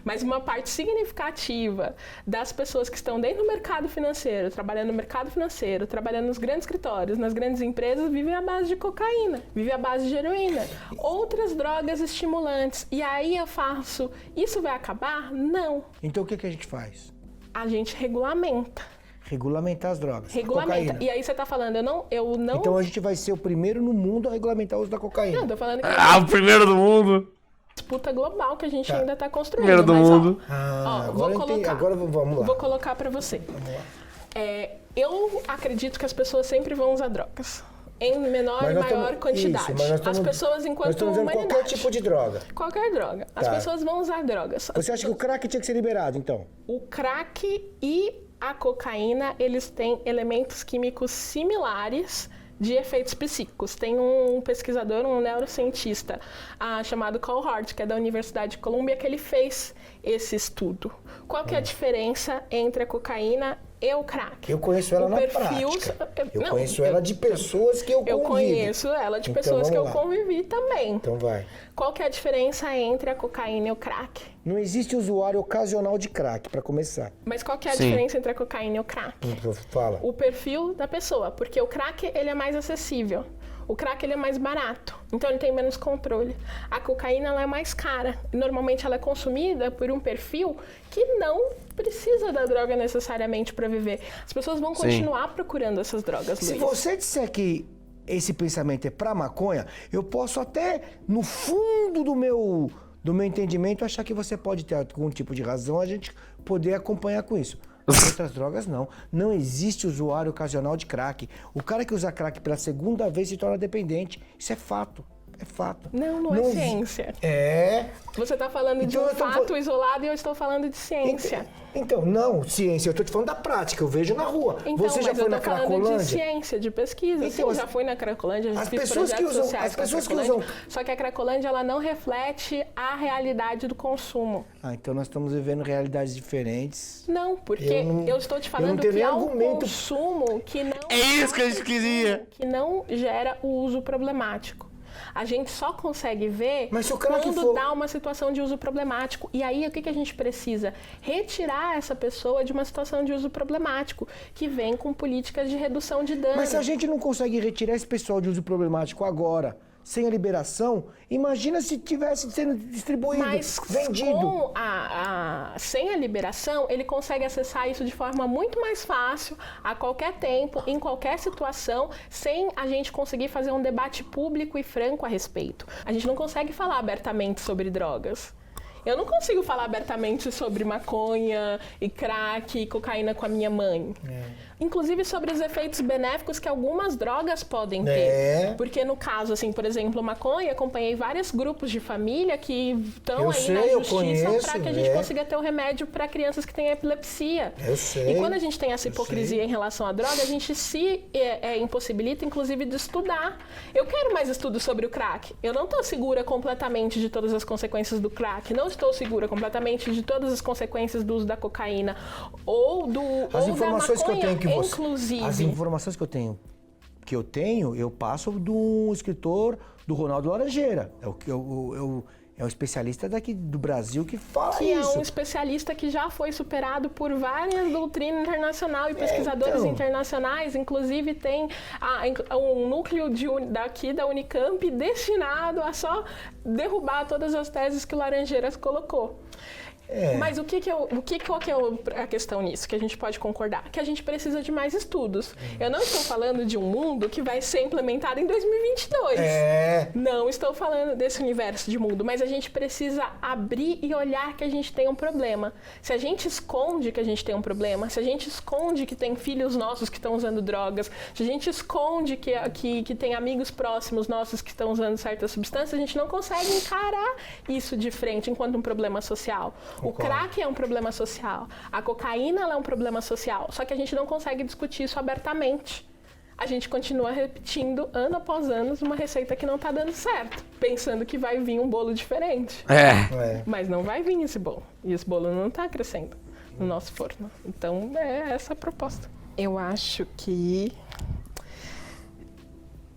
mas uma parte significativa das pessoas que estão dentro do mercado financeiro, trabalhando no mercado financeiro, trabalhando nos grandes escritórios, nas grandes empresas, vivem à base de cocaína, vivem à base de heroína, outras drogas estimulantes, e aí eu faço, isso vai acabar? Não. Então o que a gente faz? A gente regulamenta. Regulamentar as drogas. Regulamenta. Cocaína. E aí você tá falando, eu não... Então a gente vai ser o primeiro no mundo a regulamentar o uso da cocaína. Não, tô falando que o primeiro do mundo. Disputa global que a gente ainda tá construindo. Primeiro do mundo. Agora vamos lá. Vou colocar pra você. Vamos lá. Eu acredito que as pessoas sempre vão usar drogas. Em menor e maior quantidade. As pessoas, enquanto humanidade. Qualquer tipo de droga. Qualquer droga. As pessoas vão usar drogas. Você acha que o crack tinha que ser liberado, então? O crack e a cocaína, eles têm elementos químicos similares de efeitos psíquicos. Tem um pesquisador, um neurocientista, chamado Cole Hart, que é da Universidade de Columbia, que ele fez esse estudo. Qual que é a diferença entre a cocaína e o crack? Eu conheço ela na prática. Eu conheço ela de pessoas que eu convivi. Eu conheço ela de pessoas que eu convivi também. Então vai. Qual que é a diferença entre a cocaína e o crack? Não existe usuário ocasional de crack, para começar. Mas qual que é a diferença entre a cocaína e o crack? Fala. O perfil da pessoa, porque o crack ele é mais acessível. O crack ele é mais barato, então ele tem menos controle. A cocaína ela é mais cara. Normalmente ela é consumida por um perfil que não precisa da droga necessariamente para viver. As pessoas vão continuar procurando essas drogas, Luiz. Se você disser que esse pensamento é para maconha, eu posso até, no fundo do meu entendimento, achar que você pode ter algum tipo de razão, a gente poder acompanhar com isso. As outras drogas não. Não existe usuário ocasional de crack. O cara que usa crack pela segunda vez se torna dependente. Isso é fato. É fato. Não é ciência. É. Você está falando de um fato isolado e eu estou falando de ciência. Então, não, ciência. Eu estou te falando da prática. Eu vejo na rua. Então, você já foi na Cracolândia? Eu tô falando de ciência, de pesquisa. Sim, já fui na Cracolândia, já fiz projetos sociais. As pessoas que usam... Só que a Cracolândia, ela não reflete a realidade do consumo. Então nós estamos vivendo realidades diferentes. Não, porque eu estou te falando que há um consumo que não... É isso que a gente queria! Que não gera o uso problemático. A gente só consegue ver quando dá uma situação de uso problemático. E aí, o que a gente precisa? Retirar essa pessoa de uma situação de uso problemático, que vem com políticas de redução de dano. Mas se a gente não consegue retirar esse pessoal de uso problemático agora, sem a liberação, imagina se tivesse sendo distribuído, vendido. Sem a liberação, ele consegue acessar isso de forma muito mais fácil, a qualquer tempo, em qualquer situação, sem a gente conseguir fazer um debate público e franco a respeito. A gente não consegue falar abertamente sobre drogas. Eu não consigo falar abertamente sobre maconha e crack e cocaína com a minha mãe. Inclusive sobre os efeitos benéficos que algumas drogas podem ter. Porque no caso, assim, por exemplo, maconha, acompanhei vários grupos de família que estão aí na justiça para que a gente consiga ter um remédio para crianças que têm epilepsia. Eu sei. E quando a gente tem essa hipocrisia em relação à droga, a gente se impossibilita, inclusive, de estudar. Eu quero mais estudos sobre o crack. Eu não estou segura completamente de todas as consequências do crack. Não estou segura completamente de todas as consequências do uso da cocaína ou da maconha, inclusive. As informações que eu tenho, eu passo do escritor do Ronaldo Laranjeira. É um especialista daqui do Brasil que fala isso. Que é um especialista que já foi superado por várias doutrinas internacionais e pesquisadores internacionais. Inclusive tem um núcleo daqui da Unicamp destinado a só derrubar todas as teses que o Laranjeiras colocou. Mas qual que é a questão nisso, que a gente pode concordar? Que a gente precisa de mais estudos. Eu não estou falando de um mundo que vai ser implementado em 2022. Não estou falando desse universo de mundo, mas a gente precisa abrir e olhar que a gente tem um problema. Se a gente esconde que a gente tem um problema, se a gente esconde que tem filhos nossos que estão usando drogas, se a gente esconde que tem amigos próximos nossos que estão usando certas substâncias, a gente não consegue encarar isso de frente enquanto um problema social. Concordo. O crack é um problema social, a cocaína é um problema social, só que a gente não consegue discutir isso abertamente. A gente continua repetindo, ano após ano, uma receita que não tá dando certo, pensando que vai vir um bolo diferente. Mas não vai vir esse bolo. E esse bolo não tá crescendo no nosso forno. Então, é essa a proposta. Eu acho que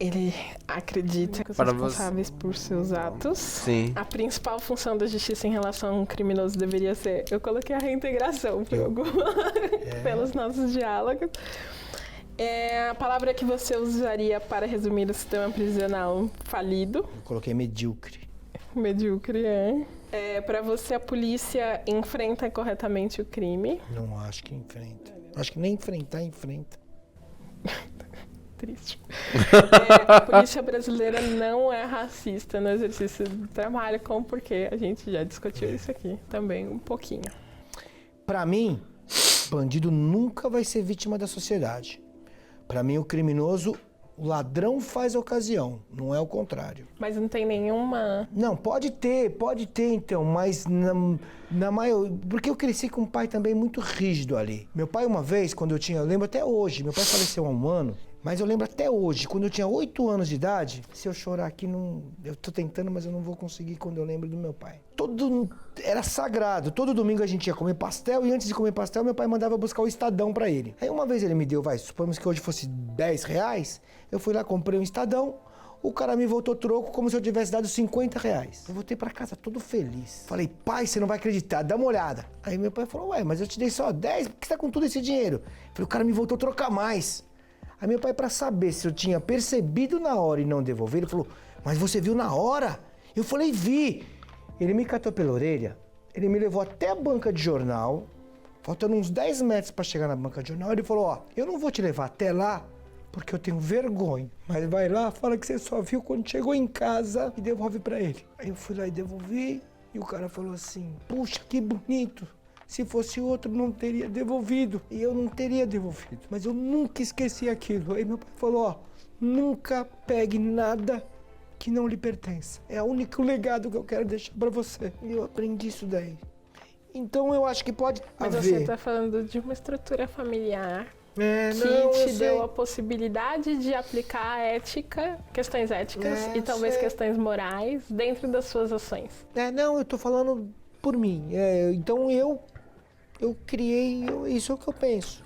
ele acredita que os responsáveis por seus atos. Sim. A principal função da justiça em relação a um criminoso deveria ser... Eu coloquei a reintegração pelos nossos diálogos. A palavra que você usaria para resumir o sistema prisional falido? Eu coloquei medíocre. Medíocre, para você, a polícia enfrenta corretamente o crime? Não acho que enfrenta. Acho que nem enfrenta. Triste. A polícia brasileira não é racista no exercício do trabalho, como porque a gente já discutiu isso aqui também um pouquinho. Para mim, bandido nunca vai ser vítima da sociedade. Para mim, o criminoso, o ladrão faz a ocasião, não é o contrário. Mas não tem nenhuma... Não, pode ter então, mas na maioria... Porque eu cresci com um pai também muito rígido ali. Meu pai uma vez, eu lembro até hoje, meu pai faleceu há um ano, mas eu lembro até hoje, quando eu tinha 8 anos de idade, se eu chorar aqui, eu tô tentando, mas eu não vou conseguir quando eu lembro do meu pai. Era sagrado, todo domingo a gente ia comer pastel e antes de comer pastel, meu pai mandava buscar o Estadão pra ele. Aí uma vez ele me deu, suponhamos que hoje fosse R$10, eu fui lá, comprei um Estadão, o cara me voltou troco como se eu tivesse dado R$50. Eu voltei pra casa todo feliz. Falei, pai, você não vai acreditar, dá uma olhada. Aí meu pai falou, mas eu te dei só 10, por que você tá com todo esse dinheiro? Eu falei, o cara me voltou a trocar mais. Aí meu pai, pra saber se eu tinha percebido na hora e não devolver, ele falou, mas você viu na hora? Eu falei, vi. Ele me catou pela orelha, ele me levou até a banca de jornal, faltando uns 10 metros pra chegar na banca de jornal, ele falou, eu não vou te levar até lá, porque eu tenho vergonha. Mas vai lá, fala que você só viu quando chegou em casa e devolve pra ele. Aí eu fui lá e devolvi, e o cara falou assim, puxa, que bonito. Se fosse outro, não teria devolvido. E eu não teria devolvido. Mas eu nunca esqueci aquilo. Aí meu pai falou, nunca pegue nada que não lhe pertença. É o único legado que eu quero deixar pra você. E eu aprendi isso daí. Então eu acho que pode Mas haver... você tá falando de uma estrutura familiar que te deu a possibilidade de aplicar questões éticas e talvez questões morais dentro das suas ações. Eu tô falando por mim. Então eu criei, isso é o que eu penso.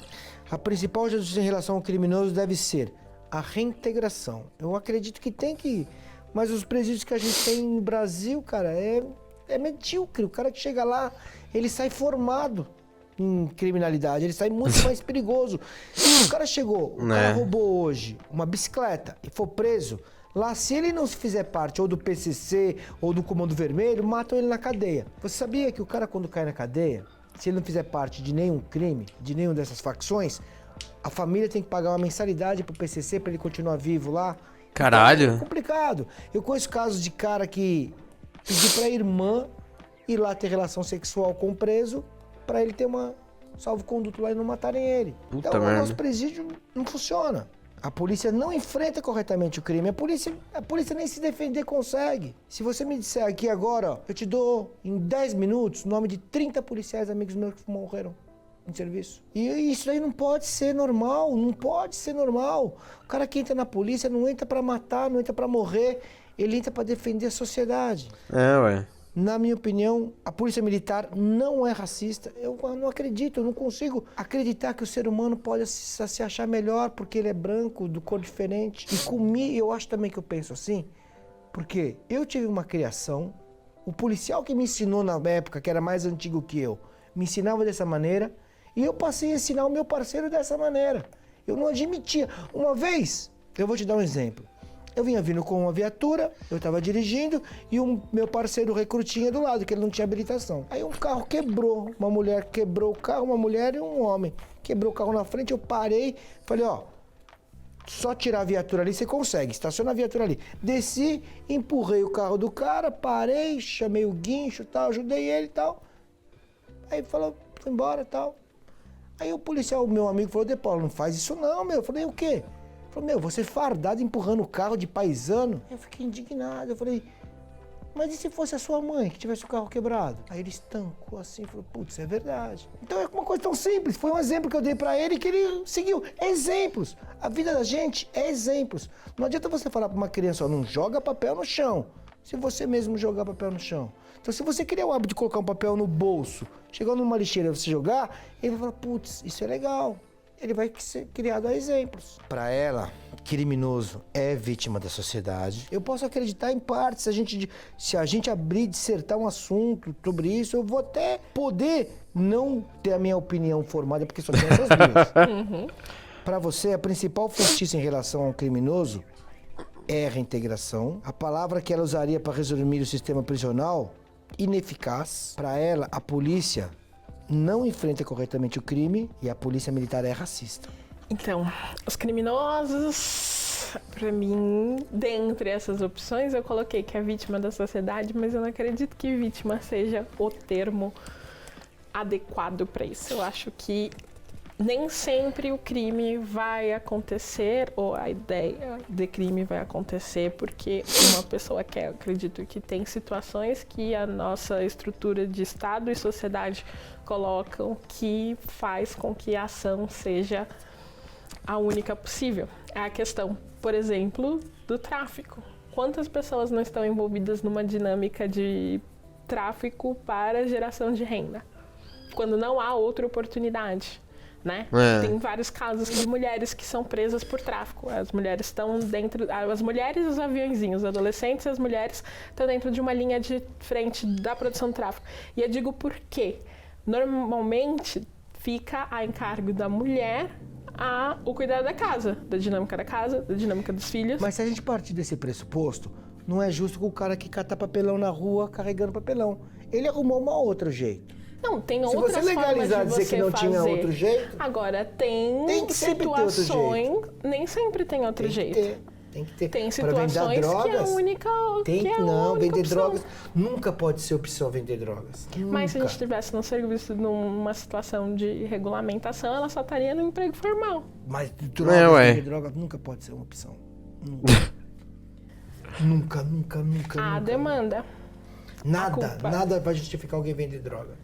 A principal justiça em relação ao criminoso deve ser a reintegração. Eu acredito que tem que... Mas os presídios que a gente tem no Brasil, cara, é medíocre. O cara que chega lá, ele sai formado em criminalidade, ele sai muito mais perigoso. Se o cara chegou, o cara roubou hoje uma bicicleta e for preso, lá se ele não se fizer parte ou do PCC ou do Comando Vermelho, matam ele na cadeia. Você sabia que o cara quando cai na cadeia, se ele não fizer parte de nenhum crime, de nenhuma dessas facções, a família tem que pagar uma mensalidade pro PCC pra ele continuar vivo lá? Caralho. Então, é complicado. Eu conheço casos de cara que pediu pra irmã ir lá ter relação sexual com o preso pra ele ter uma salvo-conduto lá e não matarem ele. Puta então merda. O nosso presídio não funciona. A polícia não enfrenta corretamente o crime. A polícia nem se defender consegue. Se você me disser aqui agora, eu te dou em 10 minutos o nome de 30 policiais amigos meus que morreram em serviço. E isso aí não pode ser normal, não pode ser normal. O cara que entra na polícia não entra pra matar, não entra pra morrer, ele entra pra defender a sociedade. Ué. Na minha opinião, a polícia militar não é racista. Eu não acredito, eu não consigo acreditar que o ser humano pode se achar melhor porque ele é branco, de cor diferente. E comigo, eu acho também que eu penso assim, porque eu tive uma criação, o policial que me ensinou na época, que era mais antigo que eu, me ensinava dessa maneira, e eu passei a ensinar o meu parceiro dessa maneira. Eu não admitia. Uma vez, eu vou te dar um exemplo. Eu vinha vindo com uma viatura, eu estava dirigindo e meu parceiro recrutinha do lado, que ele não tinha habilitação. Aí um carro quebrou, uma mulher quebrou o carro, uma mulher e um homem. Quebrou o carro na frente, eu parei, falei, Só tirar a viatura ali você consegue, estaciona a viatura ali. Desci, empurrei o carro do cara, parei, chamei o guincho e tal, ajudei ele e tal. Aí falou, foi embora e tal. Aí o policial, meu amigo, falou, De Paulo, não faz isso não, meu. Eu falei, o quê? Ele falou, meu, você fardado empurrando o carro de paisano. Eu fiquei indignado, eu falei, mas e se fosse a sua mãe que tivesse o carro quebrado? Aí ele estancou assim, falou, putz, é verdade. Então é uma coisa tão simples, foi um exemplo que eu dei pra ele que ele seguiu. Exemplos. A vida da gente é exemplos. Não adianta você falar pra uma criança, ó, não joga papel no chão, se você mesmo jogar papel no chão. Então se você criar o hábito de colocar um papel no bolso, chegar numa lixeira e você jogar, ele vai falar, putz, isso é legal. Ele vai ser criado a exemplos. Para ela, criminoso é vítima da sociedade. Eu posso acreditar em parte, se a gente abrir, dissertar um assunto sobre isso, eu vou até poder não ter a minha opinião formada, porque só tem essas duas. Para você, a principal justiça em relação ao criminoso é a reintegração. A palavra que ela usaria para resumir o sistema prisional, ineficaz. Para ela, a polícia não enfrenta corretamente o crime e a polícia militar é racista. Então, os criminosos, pra mim, dentre essas opções, eu coloquei que é vítima da sociedade, mas eu não acredito que vítima seja o termo adequado para isso. Eu acho que nem sempre o crime vai acontecer, ou a ideia de crime vai acontecer, porque uma pessoa quer. Eu acredito que tem situações que a nossa estrutura de Estado e sociedade colocam que faz com que a ação seja a única possível. É a questão, por exemplo, do tráfico. Quantas pessoas não estão envolvidas numa dinâmica de tráfico para geração de renda, quando não há outra oportunidade? Né? Tem vários casos de mulheres que são presas por tráfico. As mulheres estão dentro... As mulheres e os aviãozinhos, os adolescentes e as mulheres estão dentro de uma linha de frente da produção do tráfico. E eu digo por quê? Normalmente fica a encargo da mulher o cuidado da casa, da dinâmica dos filhos. Mas se a gente partir desse pressuposto, não é justo com o cara que cata papelão na rua carregando papelão. Ele arrumou um outro jeito. Não, tem se outras você legalizar formas de dizer que não fazer. Tinha outro jeito... Agora, tem situações... Nem sempre tem outro jeito. Tem que ter. Tem situações drogas, que é a única Não, vender opção. drogas... Nunca pode ser opção vender drogas. Mas se a gente estivesse no serviço numa situação de regulamentação, ela só estaria no emprego formal. Mas vender drogas nunca pode ser uma opção. Nunca. nunca. Demanda. Nada vai justificar alguém vender droga.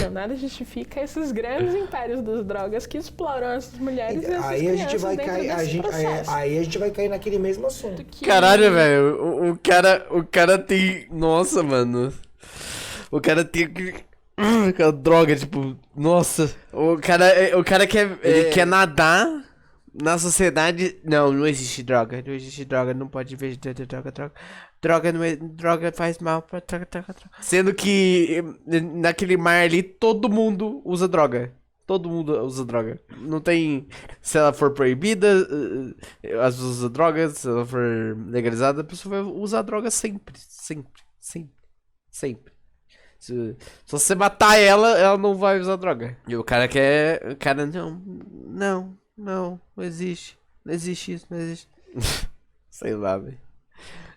Não, nada justifica esses grandes impérios das drogas que exploram essas mulheres e essas aí a gente vai cair, aí a gente vai cair naquele mesmo assunto. Caralho, velho, o cara tem... Nossa, mano. O cara tem... Aquela droga, tipo... Nossa. O cara quer nadar na sociedade... Não existe droga. Não existe droga, não pode vender droga. Droga faz mal pra droga. Sendo que naquele mar ali todo mundo usa droga. Todo mundo usa droga. Não tem... Se ela for proibida, as pessoas usam droga. Se ela for legalizada, a pessoa vai usar droga sempre. Se você matar ela não vai usar droga. E o cara quer... O cara, não existe. Não existe isso, não existe. Sei lá, velho.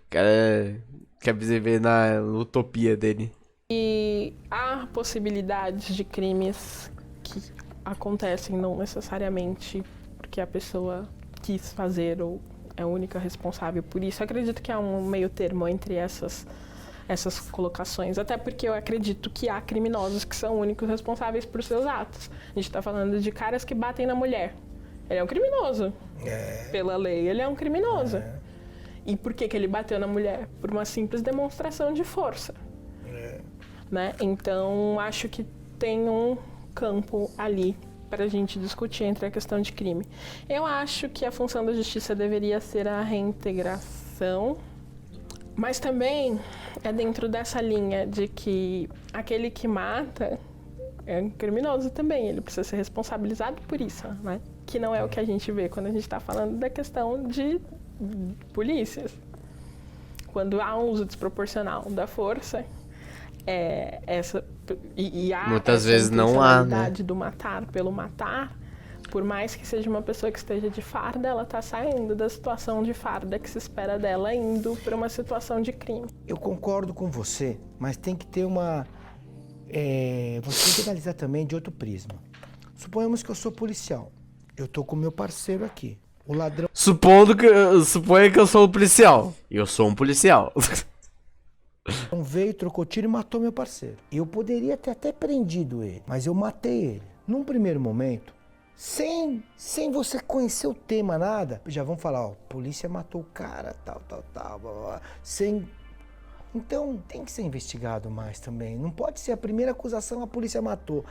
O cara quer viver na utopia dele. E há possibilidades de crimes que acontecem não necessariamente porque a pessoa quis fazer ou é a única responsável por isso. Eu acredito que há um meio termo entre essas colocações, até porque eu acredito que há criminosos que são únicos responsáveis por seus atos. A gente está falando de caras que batem na mulher. Ele é um criminoso. Pela lei, ele é um criminoso. E por que ele bateu na mulher? Por uma simples demonstração de força. Né? Então, acho que tem um campo ali para a gente discutir entre a questão de crime. Eu acho que a função da justiça deveria ser a reintegração, mas também é dentro dessa linha de que aquele que mata é um criminoso também, ele precisa ser responsabilizado por isso, né? Que não é o que a gente vê quando a gente está falando da questão de polícias. Quando há um uso desproporcional da força, há muitas essa vezes não há, né? intencionalidade do matar pelo matar, por mais que seja uma pessoa que esteja de farda, ela tá saindo da situação de farda que se espera dela, indo para uma situação de crime. Eu concordo com você, mas tem que ter uma... você tem que analisar também de outro prisma. Suponhamos que eu sou policial. Eu tô com meu parceiro aqui. O ladrão... Suponha que eu sou um policial. Eu sou um policial. veio, trocou tiro e matou meu parceiro. Eu poderia ter até prendido ele, mas eu matei ele. Num primeiro momento, sem você conhecer o tema, nada, já vão falar, ó, polícia matou o cara, tal, blá, blá, sem... Então, tem que ser investigado mais também. Não pode ser a primeira acusação, a polícia matou.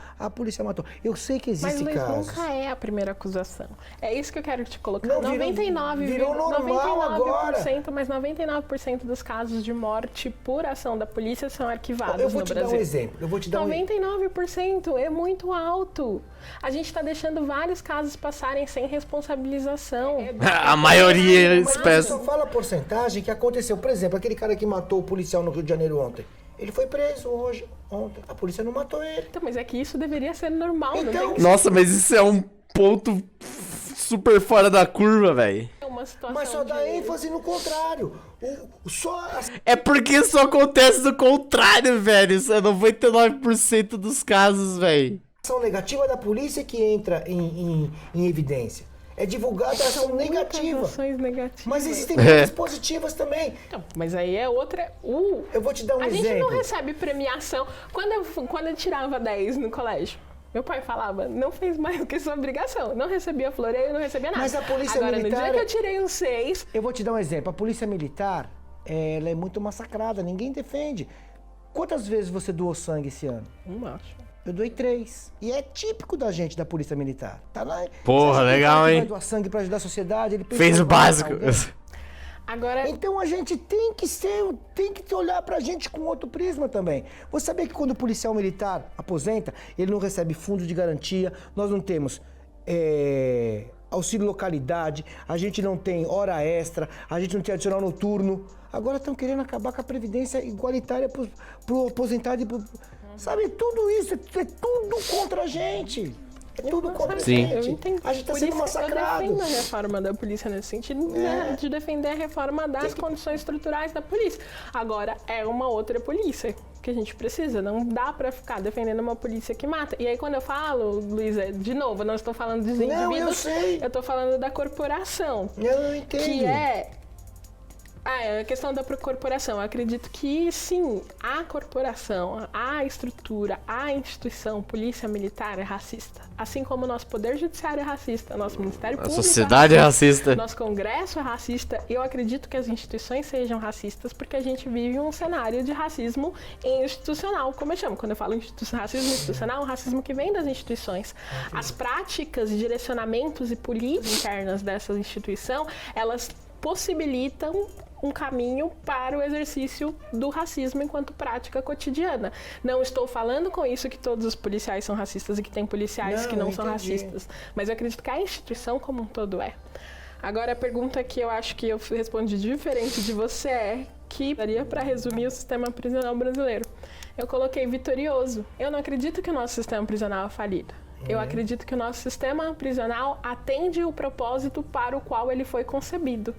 Eu sei que existe Mas casos. nunca é a primeira acusação. É isso que eu quero te colocar. Não, 99, virou normal 99%, agora. mas 99% dos casos de morte por ação da polícia são arquivados Eu vou no te Brasil. dar um exemplo. 99% é muito alto. A gente está deixando vários casos passarem sem responsabilização. A maioria Mas você só fala a porcentagem que aconteceu. Por exemplo, aquele cara que matou o policial no Rio de Janeiro ontem. Ele foi preso ontem. A polícia não matou ele. Então, mas é que isso deveria ser normal, não Então- tem que Nossa, mas isso é um ponto super fora da curva, velho. ser uma situação Mas só dá de... ênfase no contrário. É porque só acontece do contrário, velho. Isso é 99% dos casos, velho. A ação negativa da polícia que entra em evidência. É divulgada a ação Muitas negativa. ações negativas. Mas existem coisas positivas também. Então, mas aí é outra... Eu vou te dar um A exemplo. gente não recebe premiação. Quando eu tirava 10 no colégio, meu pai falava, não fez mais do que sua obrigação. Não recebia floreio, não recebia nada. Mas a polícia Agora, militar... no dia que eu tirei um 6... Eu vou te dar um exemplo. A polícia militar, ela é muito massacrada. Ninguém defende. Quantas vezes você doou sangue esse ano? Não acho. Eu doei 3. E é típico da gente da polícia militar. Tá lá. Porra, Você acha que legal, o cara que hein? vai doar sangue pra ajudar a sociedade, ele pensa Fez que o vai matar básico. alguém? Agora, Então a gente tem que olhar pra gente com outro prisma também. Você sabia que quando o policial militar aposenta, ele não recebe fundo de garantia, nós não temos auxílio localidade, a gente não tem hora extra, a gente não tem adicional noturno. Agora estão querendo acabar com a previdência igualitária pro aposentado e pro... Sabe, tudo isso, é tudo contra a gente. É tudo contra a Sim. gente. eu entendo. A gente tá Por sendo isso que massacrado. eu defendo a reforma da polícia nesse sentido, né, de defender a reforma das condições estruturais da polícia. Agora, é uma outra polícia que a gente precisa. Não dá pra ficar defendendo uma polícia que mata. E aí, quando eu falo, Luísa, de novo, eu não estou falando dos indivíduos. Não, eu sei. Eu tô falando da corporação. Eu entendo. Que é a questão da corporação. Eu acredito que, sim, a corporação, a estrutura, a instituição, polícia militar é racista. Assim como o nosso poder judiciário é racista, nosso Ministério A Público sociedade é racista. nosso Congresso é racista. Eu acredito que as instituições sejam racistas porque a gente vive um cenário de racismo institucional, como eu chamo. Quando eu falo racismo institucional, um racismo que vem das instituições. As práticas, direcionamentos e políticas internas dessa instituição, elas possibilitam um caminho para o exercício do racismo enquanto prática cotidiana. Não estou falando com isso que todos os policiais são racistas e que tem policiais que não são racistas, mas eu acredito que a instituição como um todo é. Agora, a pergunta que eu acho que eu respondi diferente de você é que daria para resumir o sistema prisional brasileiro. Eu coloquei vitorioso. Eu não acredito que o nosso sistema prisional é falido. Eu acredito que o nosso sistema prisional atende o propósito para o qual ele foi concebido.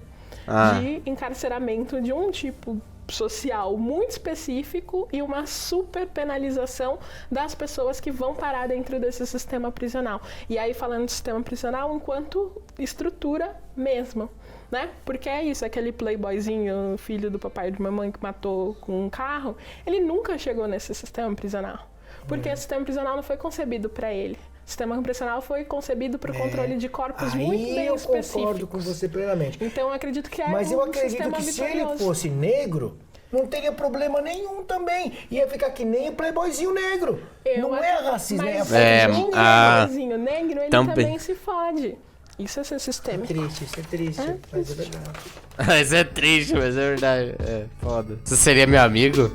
De encarceramento de um tipo social muito específico e uma super penalização das pessoas que vão parar dentro desse sistema prisional. E aí, falando de sistema prisional enquanto estrutura mesmo, né? Porque é isso, aquele playboyzinho, filho do papai e de mamãe que matou com um carro, ele nunca chegou nesse sistema prisional. Porque o sistema prisional não foi concebido para ele. O sistema prisional foi concebido para o controle de corpos muito bem específicos. Eu concordo com você plenamente. Então, eu acredito que é Mas eu um acredito sistema que vitorioso. se ele fosse negro, não teria problema nenhum também. Ia ficar que nem o playboyzinho negro. Não é racismo, é a mas playboyzinho o negro. playboyzinho negro, ele também. também se fode. Isso é ser É sistêmico. triste, isso é triste, mas é verdade. Mas é triste, mas é verdade. É foda. Você seria meu amigo?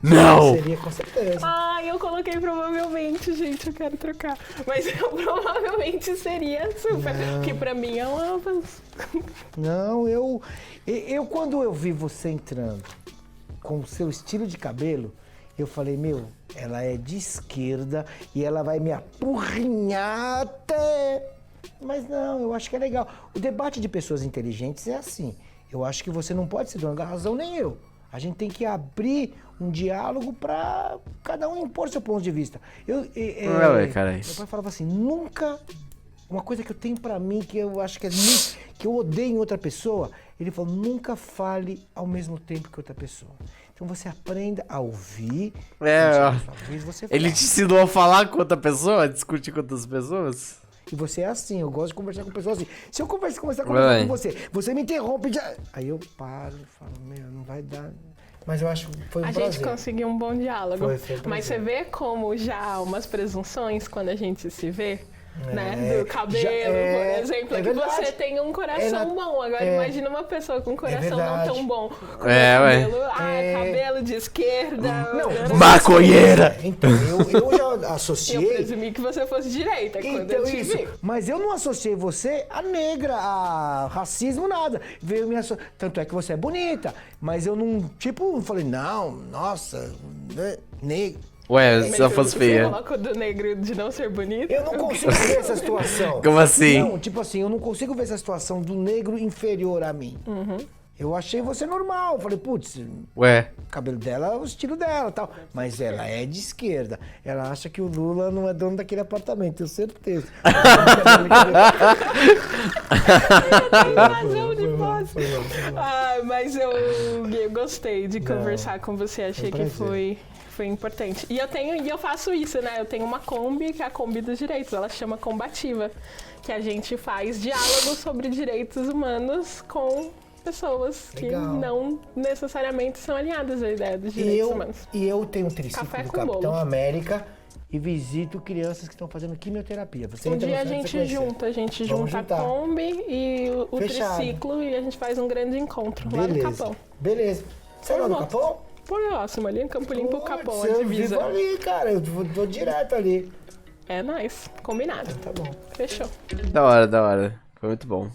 Não! Seria com certeza. Ah, eu coloquei provavelmente, gente, eu quero trocar. Mas eu provavelmente seria super. Que pra mim é um avanço. Não, eu quando eu vi você entrando com o seu estilo de cabelo, eu falei, meu, ela é de esquerda e ela vai me apurrinhar Mas não, eu acho que é legal. O debate de pessoas inteligentes é assim. Eu acho que você não pode ser dono da razão, nem eu. A gente tem que abrir um diálogo para cada um impor seu ponto de vista. Meu pai falava assim, nunca... Uma coisa que eu tenho pra mim, que eu acho que é muito, que eu odeio em outra pessoa, ele falou, nunca fale ao mesmo tempo que outra pessoa. Então você aprenda a ouvir, você ele te ensinou a falar com outra pessoa, a discutir com outras pessoas? E você é assim, eu gosto de conversar com pessoas assim. Se eu começar a conversar com você me interrompe, aí eu paro e falo, não vai dar... Mas eu acho que foi um prazer. A gente conseguiu um bom diálogo. Mas você vê como já há umas presunções quando a gente se vê? Né? Do cabelo, por exemplo, que você tem um coração bom. Agora imagina uma pessoa com um coração não tão bom. Com cabelo, cabelo de esquerda. Maconheira! Então, eu já associei. Eu presumi que você fosse direita quando eu te vi. Mas eu não associei você a negra, a racismo, nada. Tanto é que você é bonita. Mas eu não, falei, não, nossa, negra. Ué, se ela fosse feia. Você coloca o do negro de não ser bonito? Eu não consigo ver essa situação. Como assim? Não, eu não consigo ver essa situação do negro inferior a mim. Eu achei você normal. Falei, putz, ué, o cabelo dela é o estilo dela e tal. Mas ela é de esquerda. Ela acha que o Lula não é dono daquele apartamento, tenho certeza. Tem razão de posse. Mas eu gostei de conversar com você. Achei que foi importante. E eu faço isso, né? Eu tenho uma Kombi, que é a Kombi dos Direitos. Ela chama Combativa. Que a gente faz diálogo sobre direitos humanos com pessoas que não necessariamente são alinhadas à ideia dos direitos humanos. E eu tenho um triciclo do Capitão bolo. América e visito crianças que estão fazendo quimioterapia. Um dia a gente junta a Kombi e o triciclo e a gente faz um grande encontro lá no Capão. Beleza. Você vai no Capão? Próximo, ali em Campo Limpo, o Capão, a divisa. Eu vivo ali, cara, eu vou direto ali. É nóis, combinado. Tá bom. Fechou. Da hora. Foi muito bom.